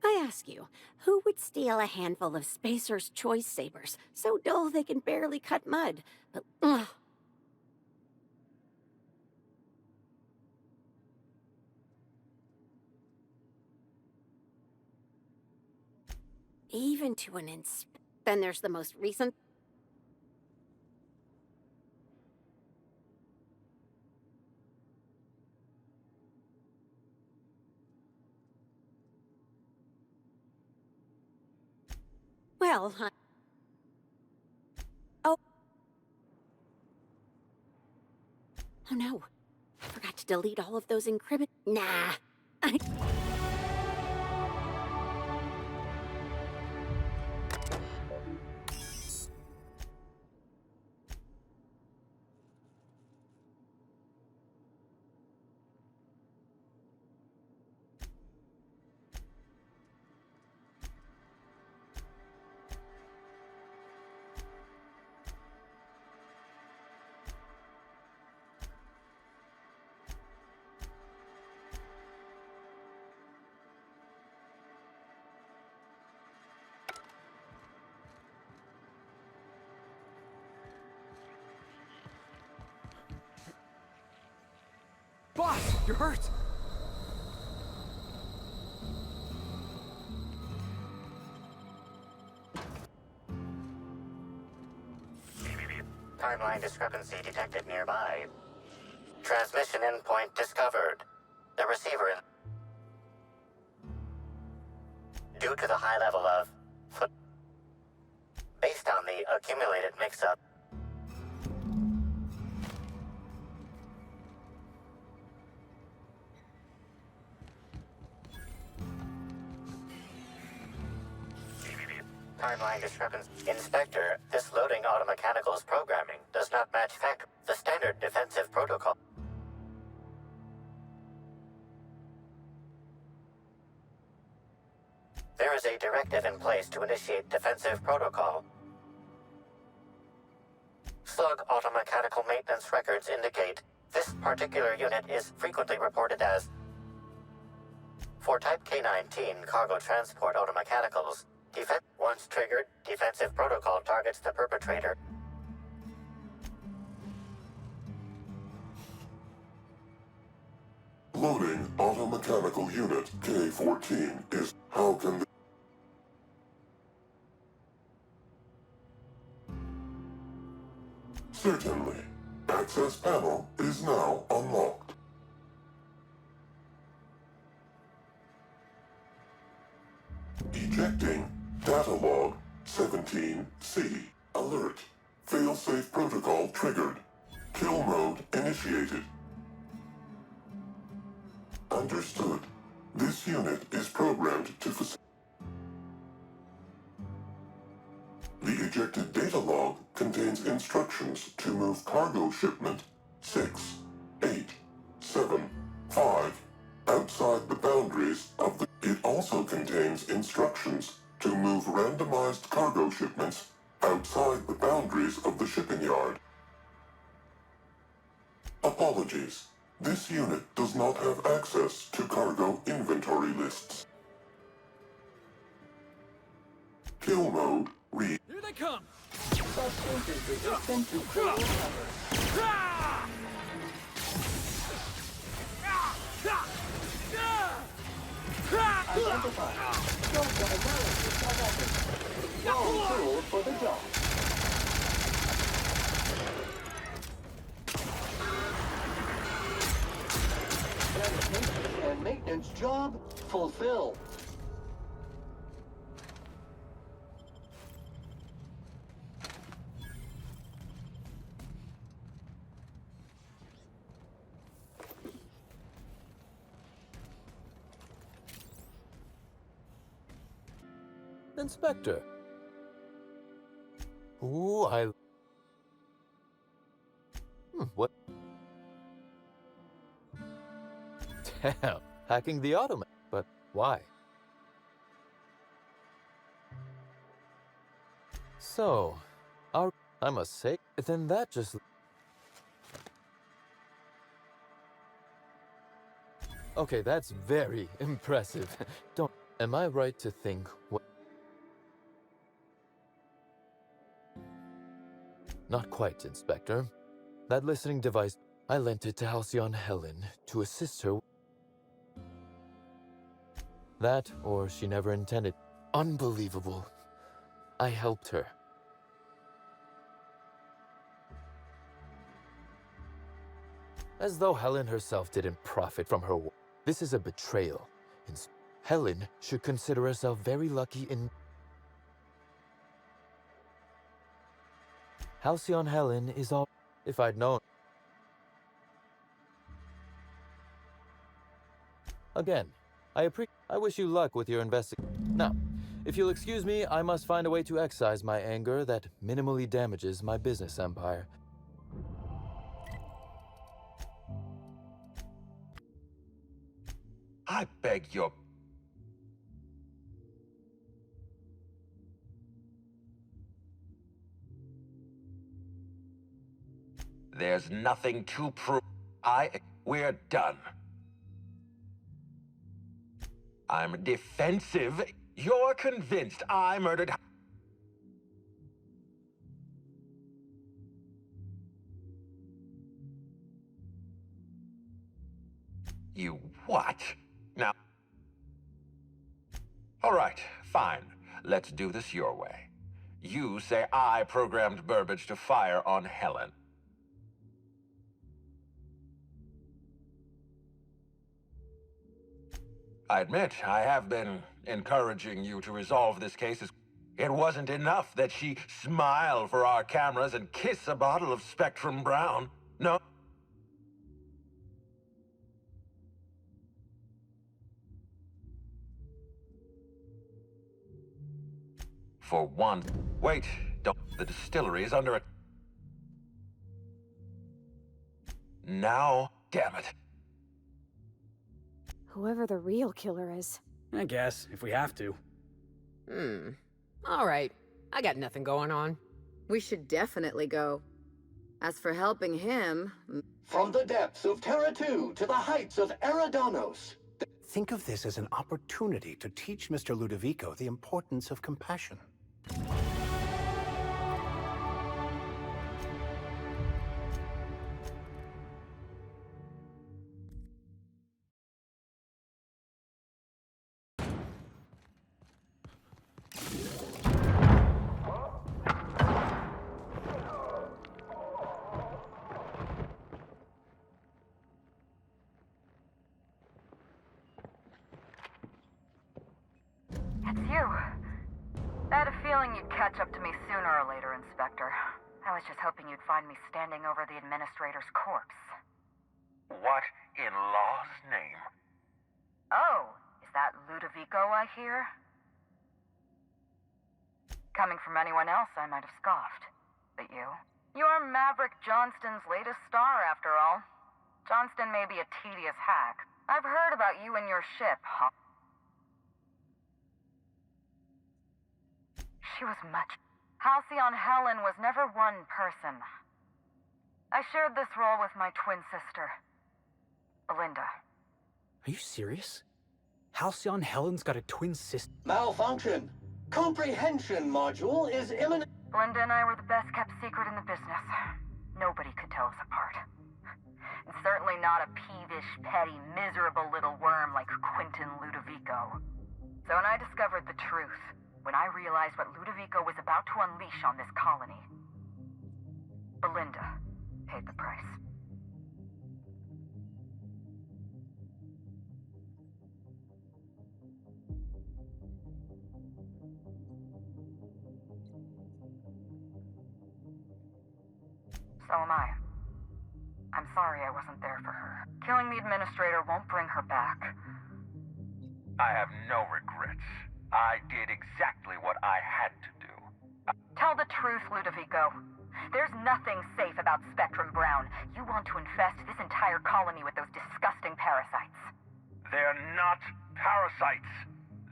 I ask you, who would steal a handful of Spacer's Choice Sabers, so dull they can barely cut mud? But, ugh. Even to an Then there's the most recent... Well, Oh no. I forgot to delete all of those Nah. Boss, you're hurt. Timeline discrepancy detected nearby. Transmission endpoint discovered. The receiver due to the high level of foot based on the accumulated mix-up. Timeline discrepancy. Inspector, this loading automechanical's programming does not match the standard defensive protocol. There is a directive in place to initiate defensive protocol. Slug automechanical maintenance records indicate this particular unit is frequently reported as for Type K-19 cargo transport automechanicals. Once triggered, defensive protocol targets the perpetrator. Loading automechanical unit K-14 is... How can... Certainly. Access panel is now unlocked. Ejecting data log 17C. Alert. Failsafe protocol triggered. Kill mode initiated. Understood. This unit is programmed to facilitate. The ejected data log contains instructions to move cargo shipment 6, 8, 7, 5 outside the boundaries of the... It also contains instructions to move randomized cargo shipments outside the boundaries of the shipping yard. Apologies. This unit does not have access to cargo inventory lists. Kill mode read. Here they come! Suspect is resistant to critical cover. Identified. Don't get analysis of weapons. Wrong tool for the job. Sanitation and maintenance job fulfilled. Inspector. Ooh, what? Damn, hacking the automat. But why? So, I must say, then that just... Okay, that's very impressive. Am I right to think what... Not quite, Inspector. That listening device, I lent it to Halcyon Helen to assist her. That, or she never intended. Unbelievable. I helped her. As though Helen herself didn't profit from her work. This is a betrayal. Helen should consider herself very lucky in... Halcyon Helen is all... If I'd known... Again, I wish you luck with your investigation. Now, if you'll excuse me, I must find a way to excise my anger that minimally damages my business empire. I beg your... There's nothing to prove. We're done. I'm defensive. You're convinced I murdered... You what? Now... All right, fine. Let's do this your way. You say I programmed Burbage to fire on Helen. I admit, I have been encouraging you to resolve this case. It wasn't enough that she smile for our cameras and kiss a bottle of Spectrum Brown. No. For one. Wait, don't. The distillery is under a... Now, damn it. Whoever the real killer is. I guess, if we have to. All right. I got nothing going on. We should definitely go. As for helping him... From the depths of Terra 2 to the heights of Eриdanos. Think of this as an opportunity to teach Mr. Ludovico the importance of compassion. It's you. I had a feeling you'd catch up to me sooner or later, Inspector. I was just hoping you'd find me standing over the administrator's corpse. What in law's name? Oh, is that Ludovico I hear? Coming from anyone else, I might have scoffed. But you? You're Maverick Johnston's latest star, after all. Johnston may be a tedious hack. I've heard about you and your ship, huh? She was much... Halcyon Helen was never one person. I shared this role with my twin sister, Belinda. Are you serious? Halcyon Helen's got a twin sister? Malfunction. Comprehension module is imminent. Belinda and I were the best kept secret in the business. Nobody could tell us apart. And certainly not a peevish, petty, miserable little worm like Quentin Ludovico. So when I discovered the truth, when I realized what Ludovico was about to unleash on this colony, Belinda paid the price. So am I. I'm sorry I wasn't there for her. Killing the administrator won't bring her back. I have no regrets. I did exactly what I had to do. Tell the truth, Ludovico. There's nothing safe about Spectrum Brown. You want to infest this entire colony with those disgusting parasites. They're not parasites.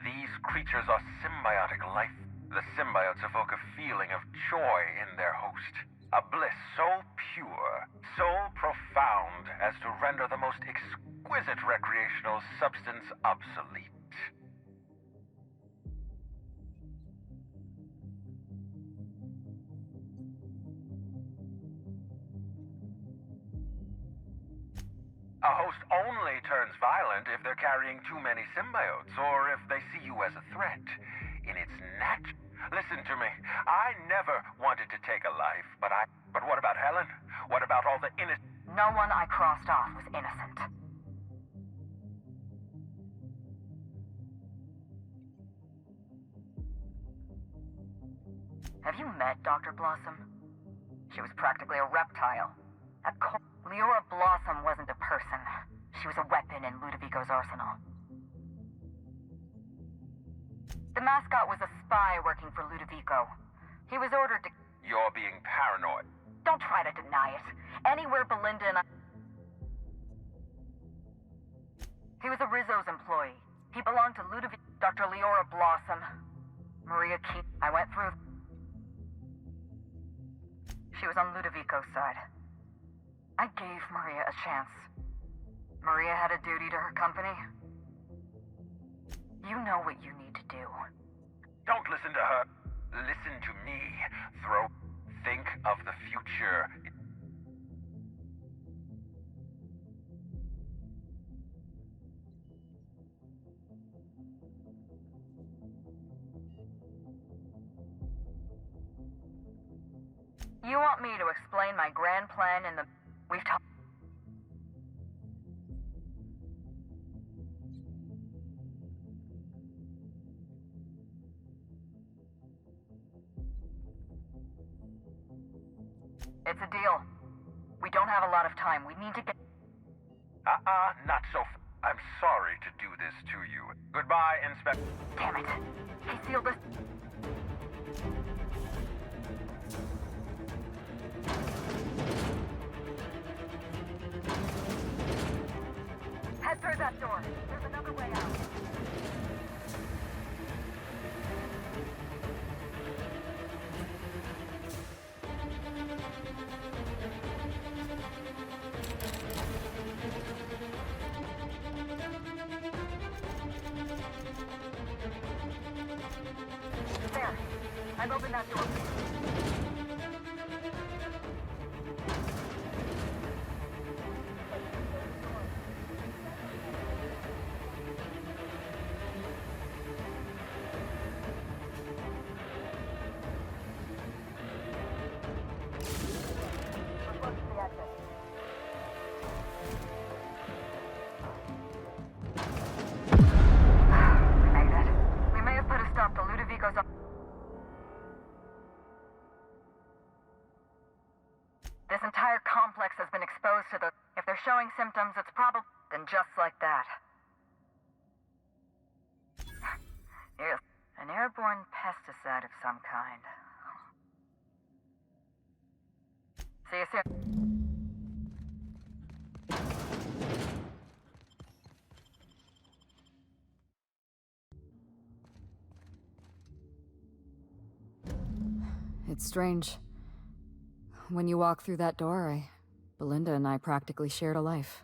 These creatures are symbiotic life. The symbiotes evoke a feeling of joy in their host. A bliss so pure, so profound as to render the most exquisite recreational substance obsolete. A host only turns violent if they're carrying too many symbiotes, or if they see you as a threat. In its Listen to me. I never wanted to take a life, but what about Helen? What about all the innocent... No one I crossed off was innocent. Have you met Dr. Blossom? She was practically a reptile. Leora Blossom wasn't a person. She was a weapon in Ludovico's arsenal. The mascot was a spy working for Ludovico. He was ordered to... You're being paranoid. Don't try to deny it. Anywhere Belinda and I... He was a Rizzo's employee. He belonged to Ludovico... Dr. Leora Blossom. Maria Keene. I went through... She was on Ludovico's side. I gave Maria a chance. Maria had a duty to her company. You know what you need to do. Don't listen to her. Listen to me. Think of the future. You want me to explain my grand plan in the... We've talked... It's a deal. We don't have a lot of time. We need to get... Not so I'm sorry to do this to you. Goodbye, Inspector. Damn it. He sealed us... Head through that door. There's another way out. There. I've opened that door. This entire complex has been exposed to the... If they're showing symptoms, it's probably... Then just like that. Yes. An airborne pesticide of some kind. See you soon. It's strange. When you walk through that door, Belinda and I practically shared a life.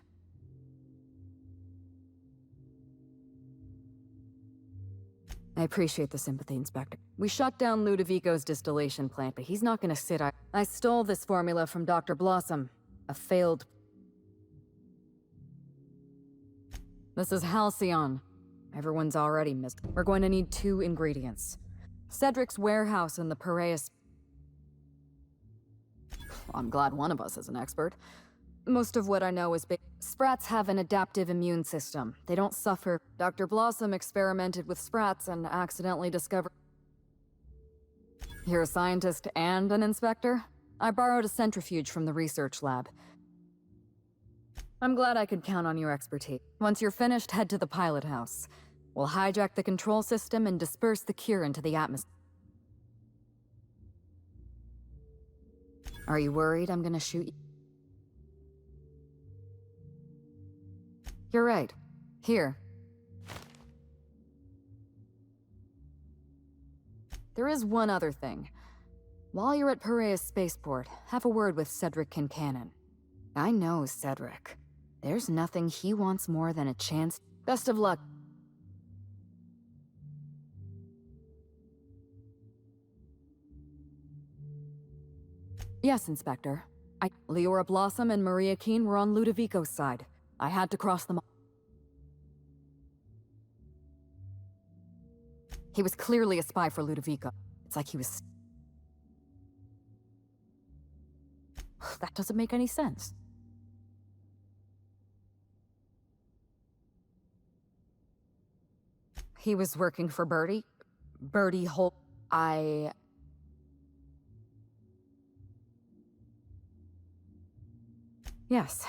I appreciate the sympathy, Inspector. We shut down Ludovico's distillation plant, but he's not gonna sit. I stole this formula from Dr. Blossom, a failed... This is Halcyon. Everyone's already missed. We're going to need 2 ingredients. Cedric's warehouse and the Piraeus... I'm glad one of us is an expert. Most of what I know is Sprats have an adaptive immune system. They don't suffer. Dr. Blossom experimented with Sprats and accidentally discovered... You're a scientist and an inspector? I borrowed a centrifuge from the research lab. I'm glad I could count on your expertise. Once you're finished, head to the pilot house. We'll hijack the control system and disperse the cure into the atmosphere. Are you worried I'm gonna shoot you? You're right. Here. There is one other thing. While you're at Piraeus Spaceport, have a word with Cedric Kincannon. I know Cedric. There's nothing he wants more than a chance. Best of luck. Yes, Inspector. Leora Blossom and Maria Keene were on Ludovico's side. I had to cross them. He was clearly a spy for Ludovico. It's like he was... That doesn't make any sense. He was working for Bertie? Bertie Holt... Yes.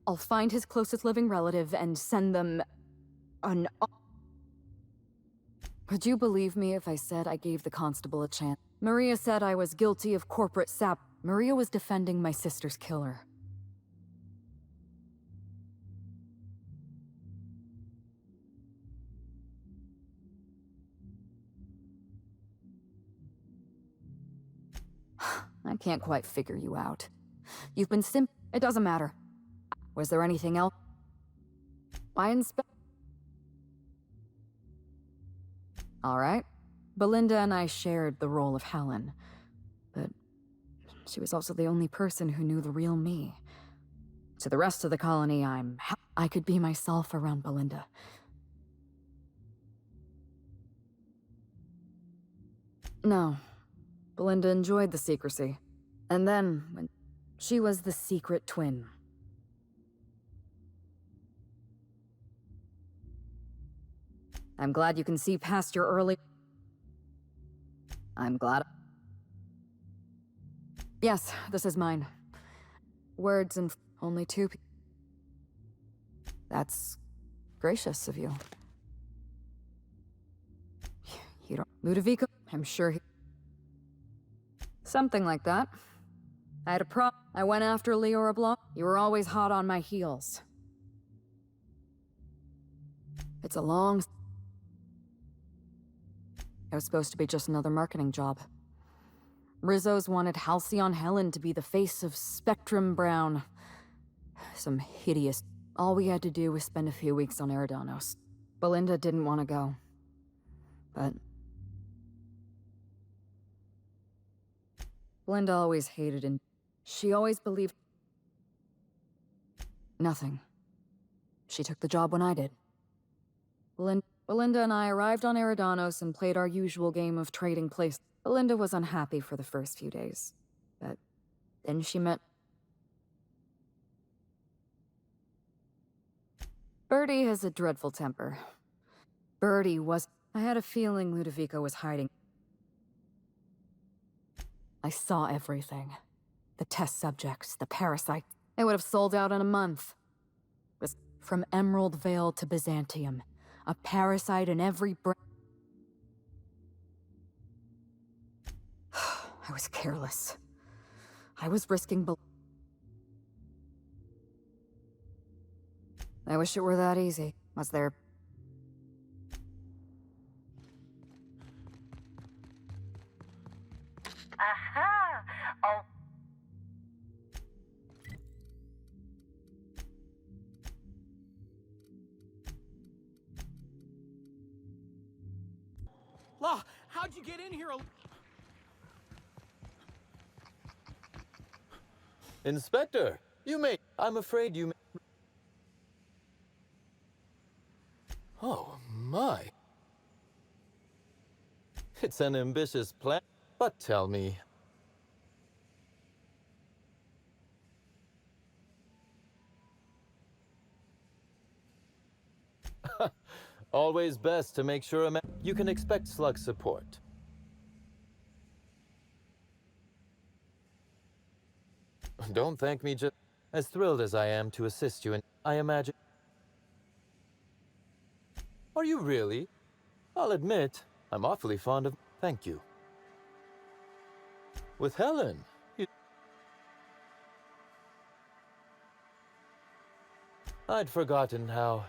I'll find his closest living relative and send them... an... Would you believe me if I said I gave the constable a chance? Maria said I was guilty of corporate sap. Maria was defending my sister's killer. I can't quite figure you out. You've been It doesn't matter. Was there anything else? All right. Belinda and I shared the role of Helen, but she was also the only person who knew the real me. To the rest of the colony, I could be myself around Belinda. No. Belinda enjoyed the secrecy. And then, when she was the secret twin. I'm glad you can see past your early... I'm glad... Yes, this is mine. Words and only two... That's gracious of you. You don't... Ludovico? I'm sure he... Something like that. I had a I went after Leora Blanc. You were always hot on my heels. It's a long... It was supposed to be just another marketing job. Rizzo's wanted Halcyon Helen to be the face of Spectrum Brown. Some hideous... All we had to do was spend a few weeks on Eриdaнос. Belinda didn't want to go. But... Belinda always hated and... She always believed... Nothing. She took the job when I did. Belinda and I arrived on Eриdaнос and played our usual game of trading places. Belinda was unhappy for the first few days, but then she met... Bertie has a dreadful temper. Bertie was... I had a feeling Ludovico was hiding. I saw everything. The test subjects, the parasites. They would have sold out in a month. From Emerald Vale to Byzantium. A parasite in every I was careless. I was risking I wish it were that easy. Was there... Aha! Oh. Law, how'd you get in here? Inspector, you may... I'm afraid you may... Oh, my. It's an ambitious plan. But tell me... Always best to make sure you can expect slug support. Don't thank me, just as thrilled as I am to assist you, and I imagine... Are you really? I'll admit, I'm awfully fond of... Thank you. With Helen, I'd forgotten how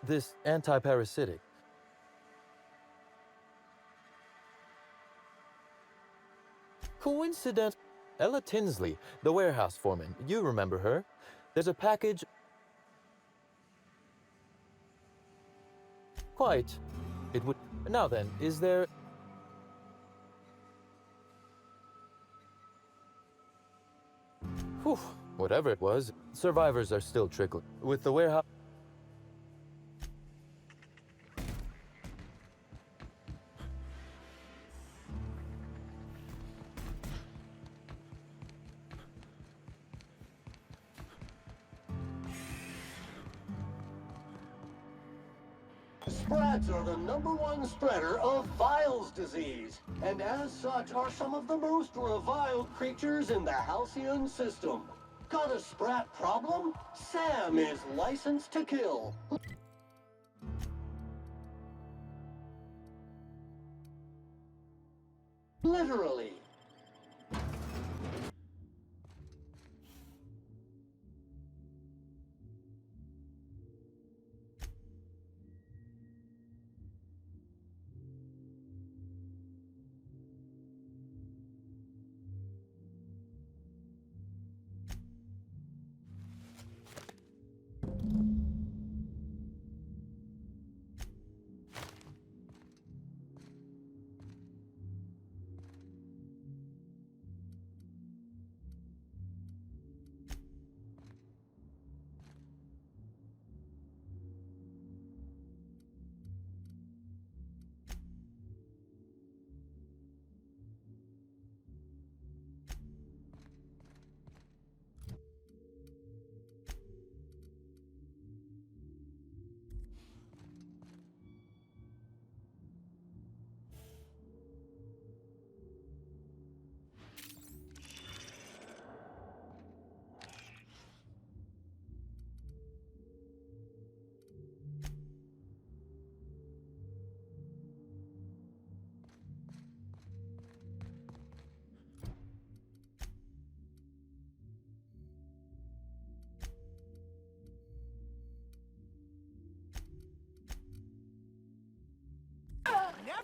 this anti-parasitic... Coincident... Ella Tinsley, the warehouse foreman. You remember her. There's a package... Quite. It would... Now then, is there... Whew, whatever it was, survivors are still trickling. With the warehouse... Sprats are the #1 spreader of Viles disease, and as such are some of the most reviled creatures in the Halcyon system. Got a Sprat problem? Sam is licensed to kill. Literally.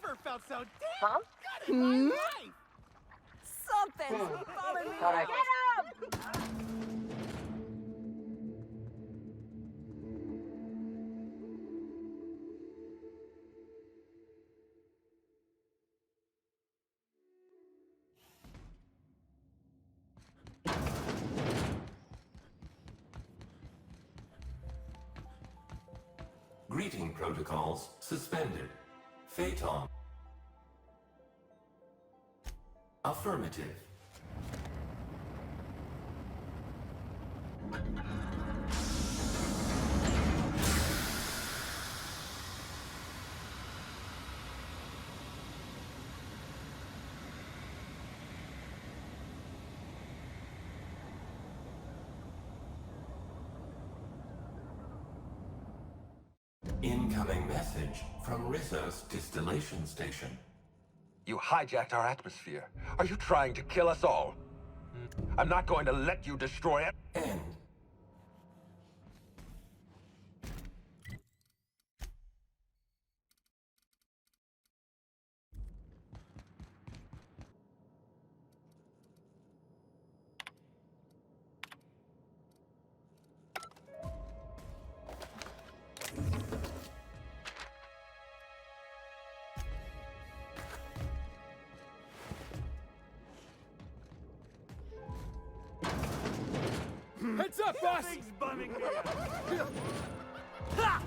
never felt so damn good in my life! Something's bumming me out. Get him! Greeting protocols suspended. Phaeton. Affirmative. Incoming message from Rizzo's distillation station. You hijacked our atmosphere. Are you trying to kill us all? I'm not going to let you destroy it. End. Heads up, boss! Thing's bumming me out. Ha!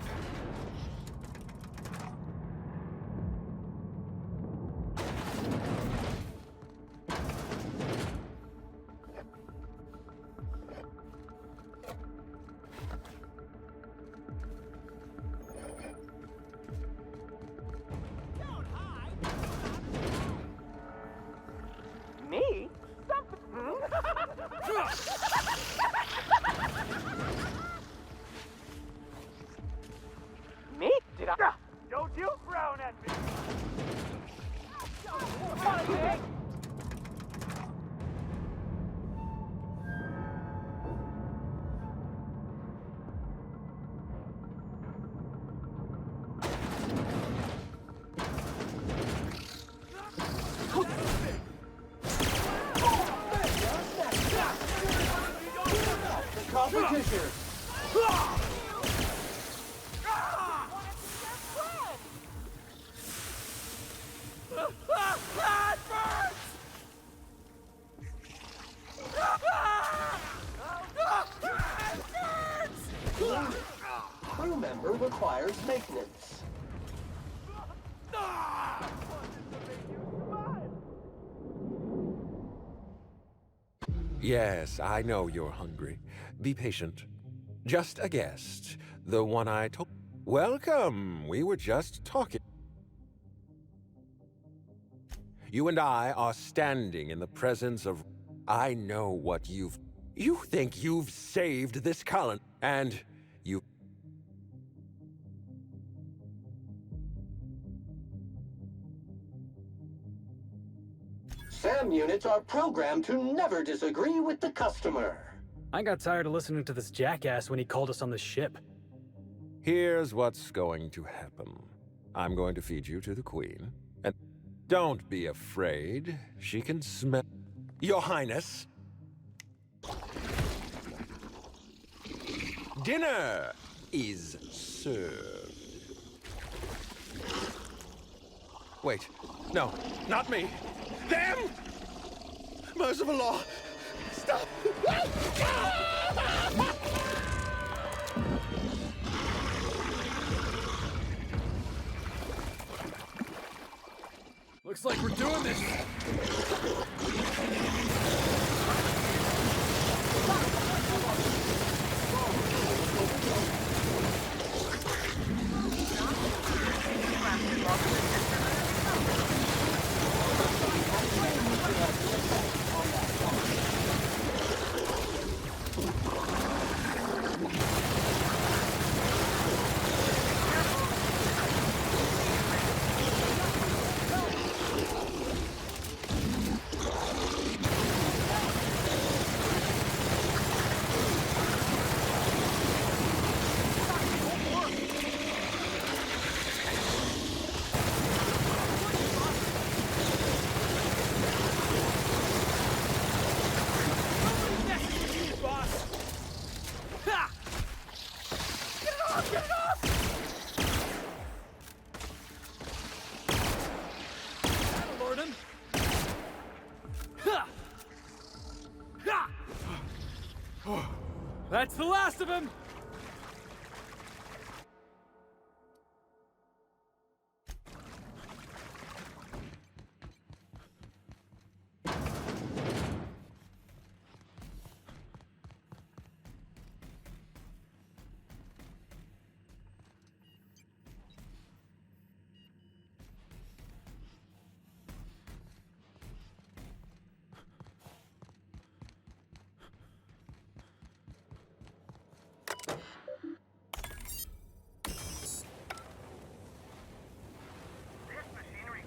Me? Me? Did I? Don't you frown at me! Competition! Crew member requires maintenance. Yes, I know you're hungry. Be patient. Just a guest. The one I told. Welcome. We were just talking. You and I are standing in the presence of... I know what you've... You think you've saved this colony, and you... SAM units are programmed to never disagree with the customer. I got tired of listening to this jackass when he called us on the ship. Here's what's going to happen. I'm going to feed you to the Queen, and don't be afraid. She can smell... Your Highness! Dinner is served. Wait, no, not me. Them! Merciful law! Stop! Looks like we're doing this. That's the last of him!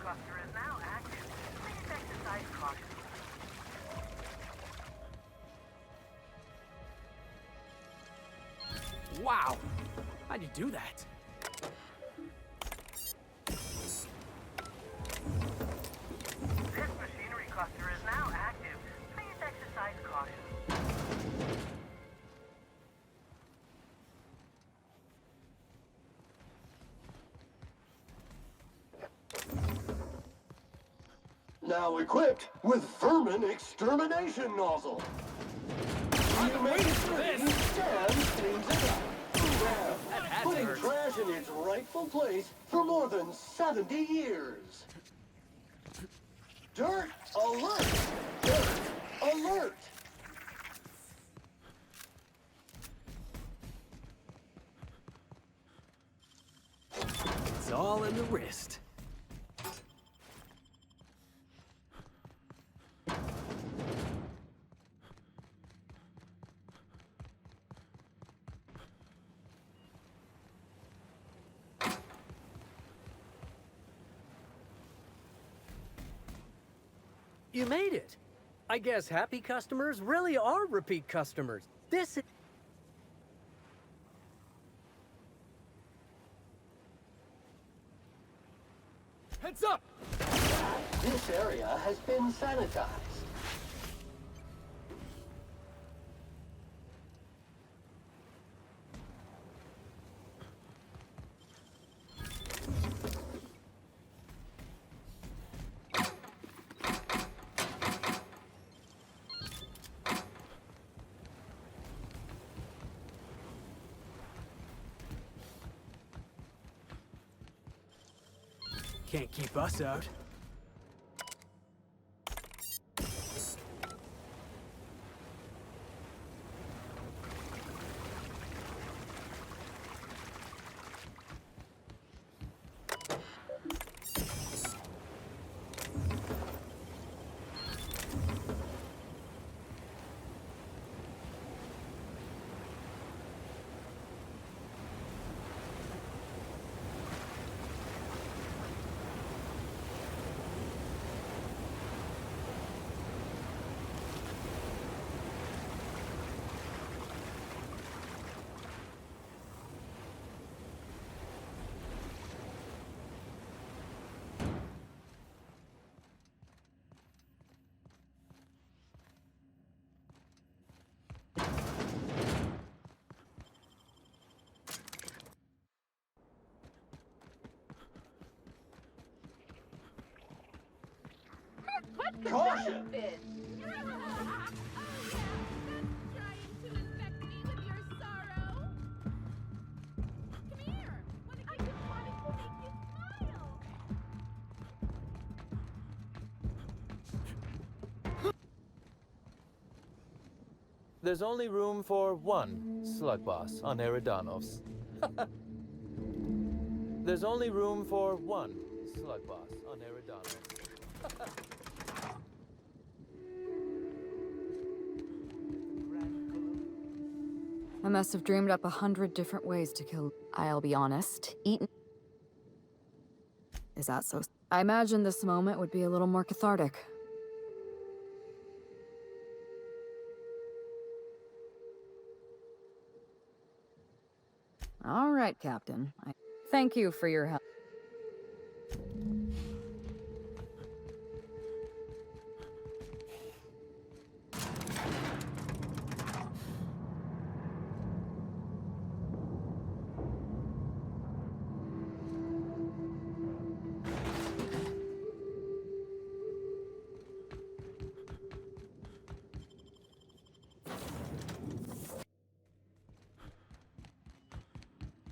cluster is now active. Please exercise caution. Wow! How'd you do that? This machinery cluster is now active. Please exercise caution. Now equipped with vermin extermination nozzle. You may Sam cleans it up. Sam, putting trash in its rightful place for more than 70 years. Dirt alert! Dirt alert! It's all in the wrist. You made it. I guess happy customers really are repeat customers. This is... Heads up! This area has been sanitized. Can't keep us out. Caution! There's only room for one slug boss on Eриdaнос. There's only room for one slug boss on Eриdaнос. I must have dreamed up 100 different ways to kill. I'll be honest, eaten. Is that so? I imagine this moment would be a little more cathartic. All right, Captain. Thank you for your help.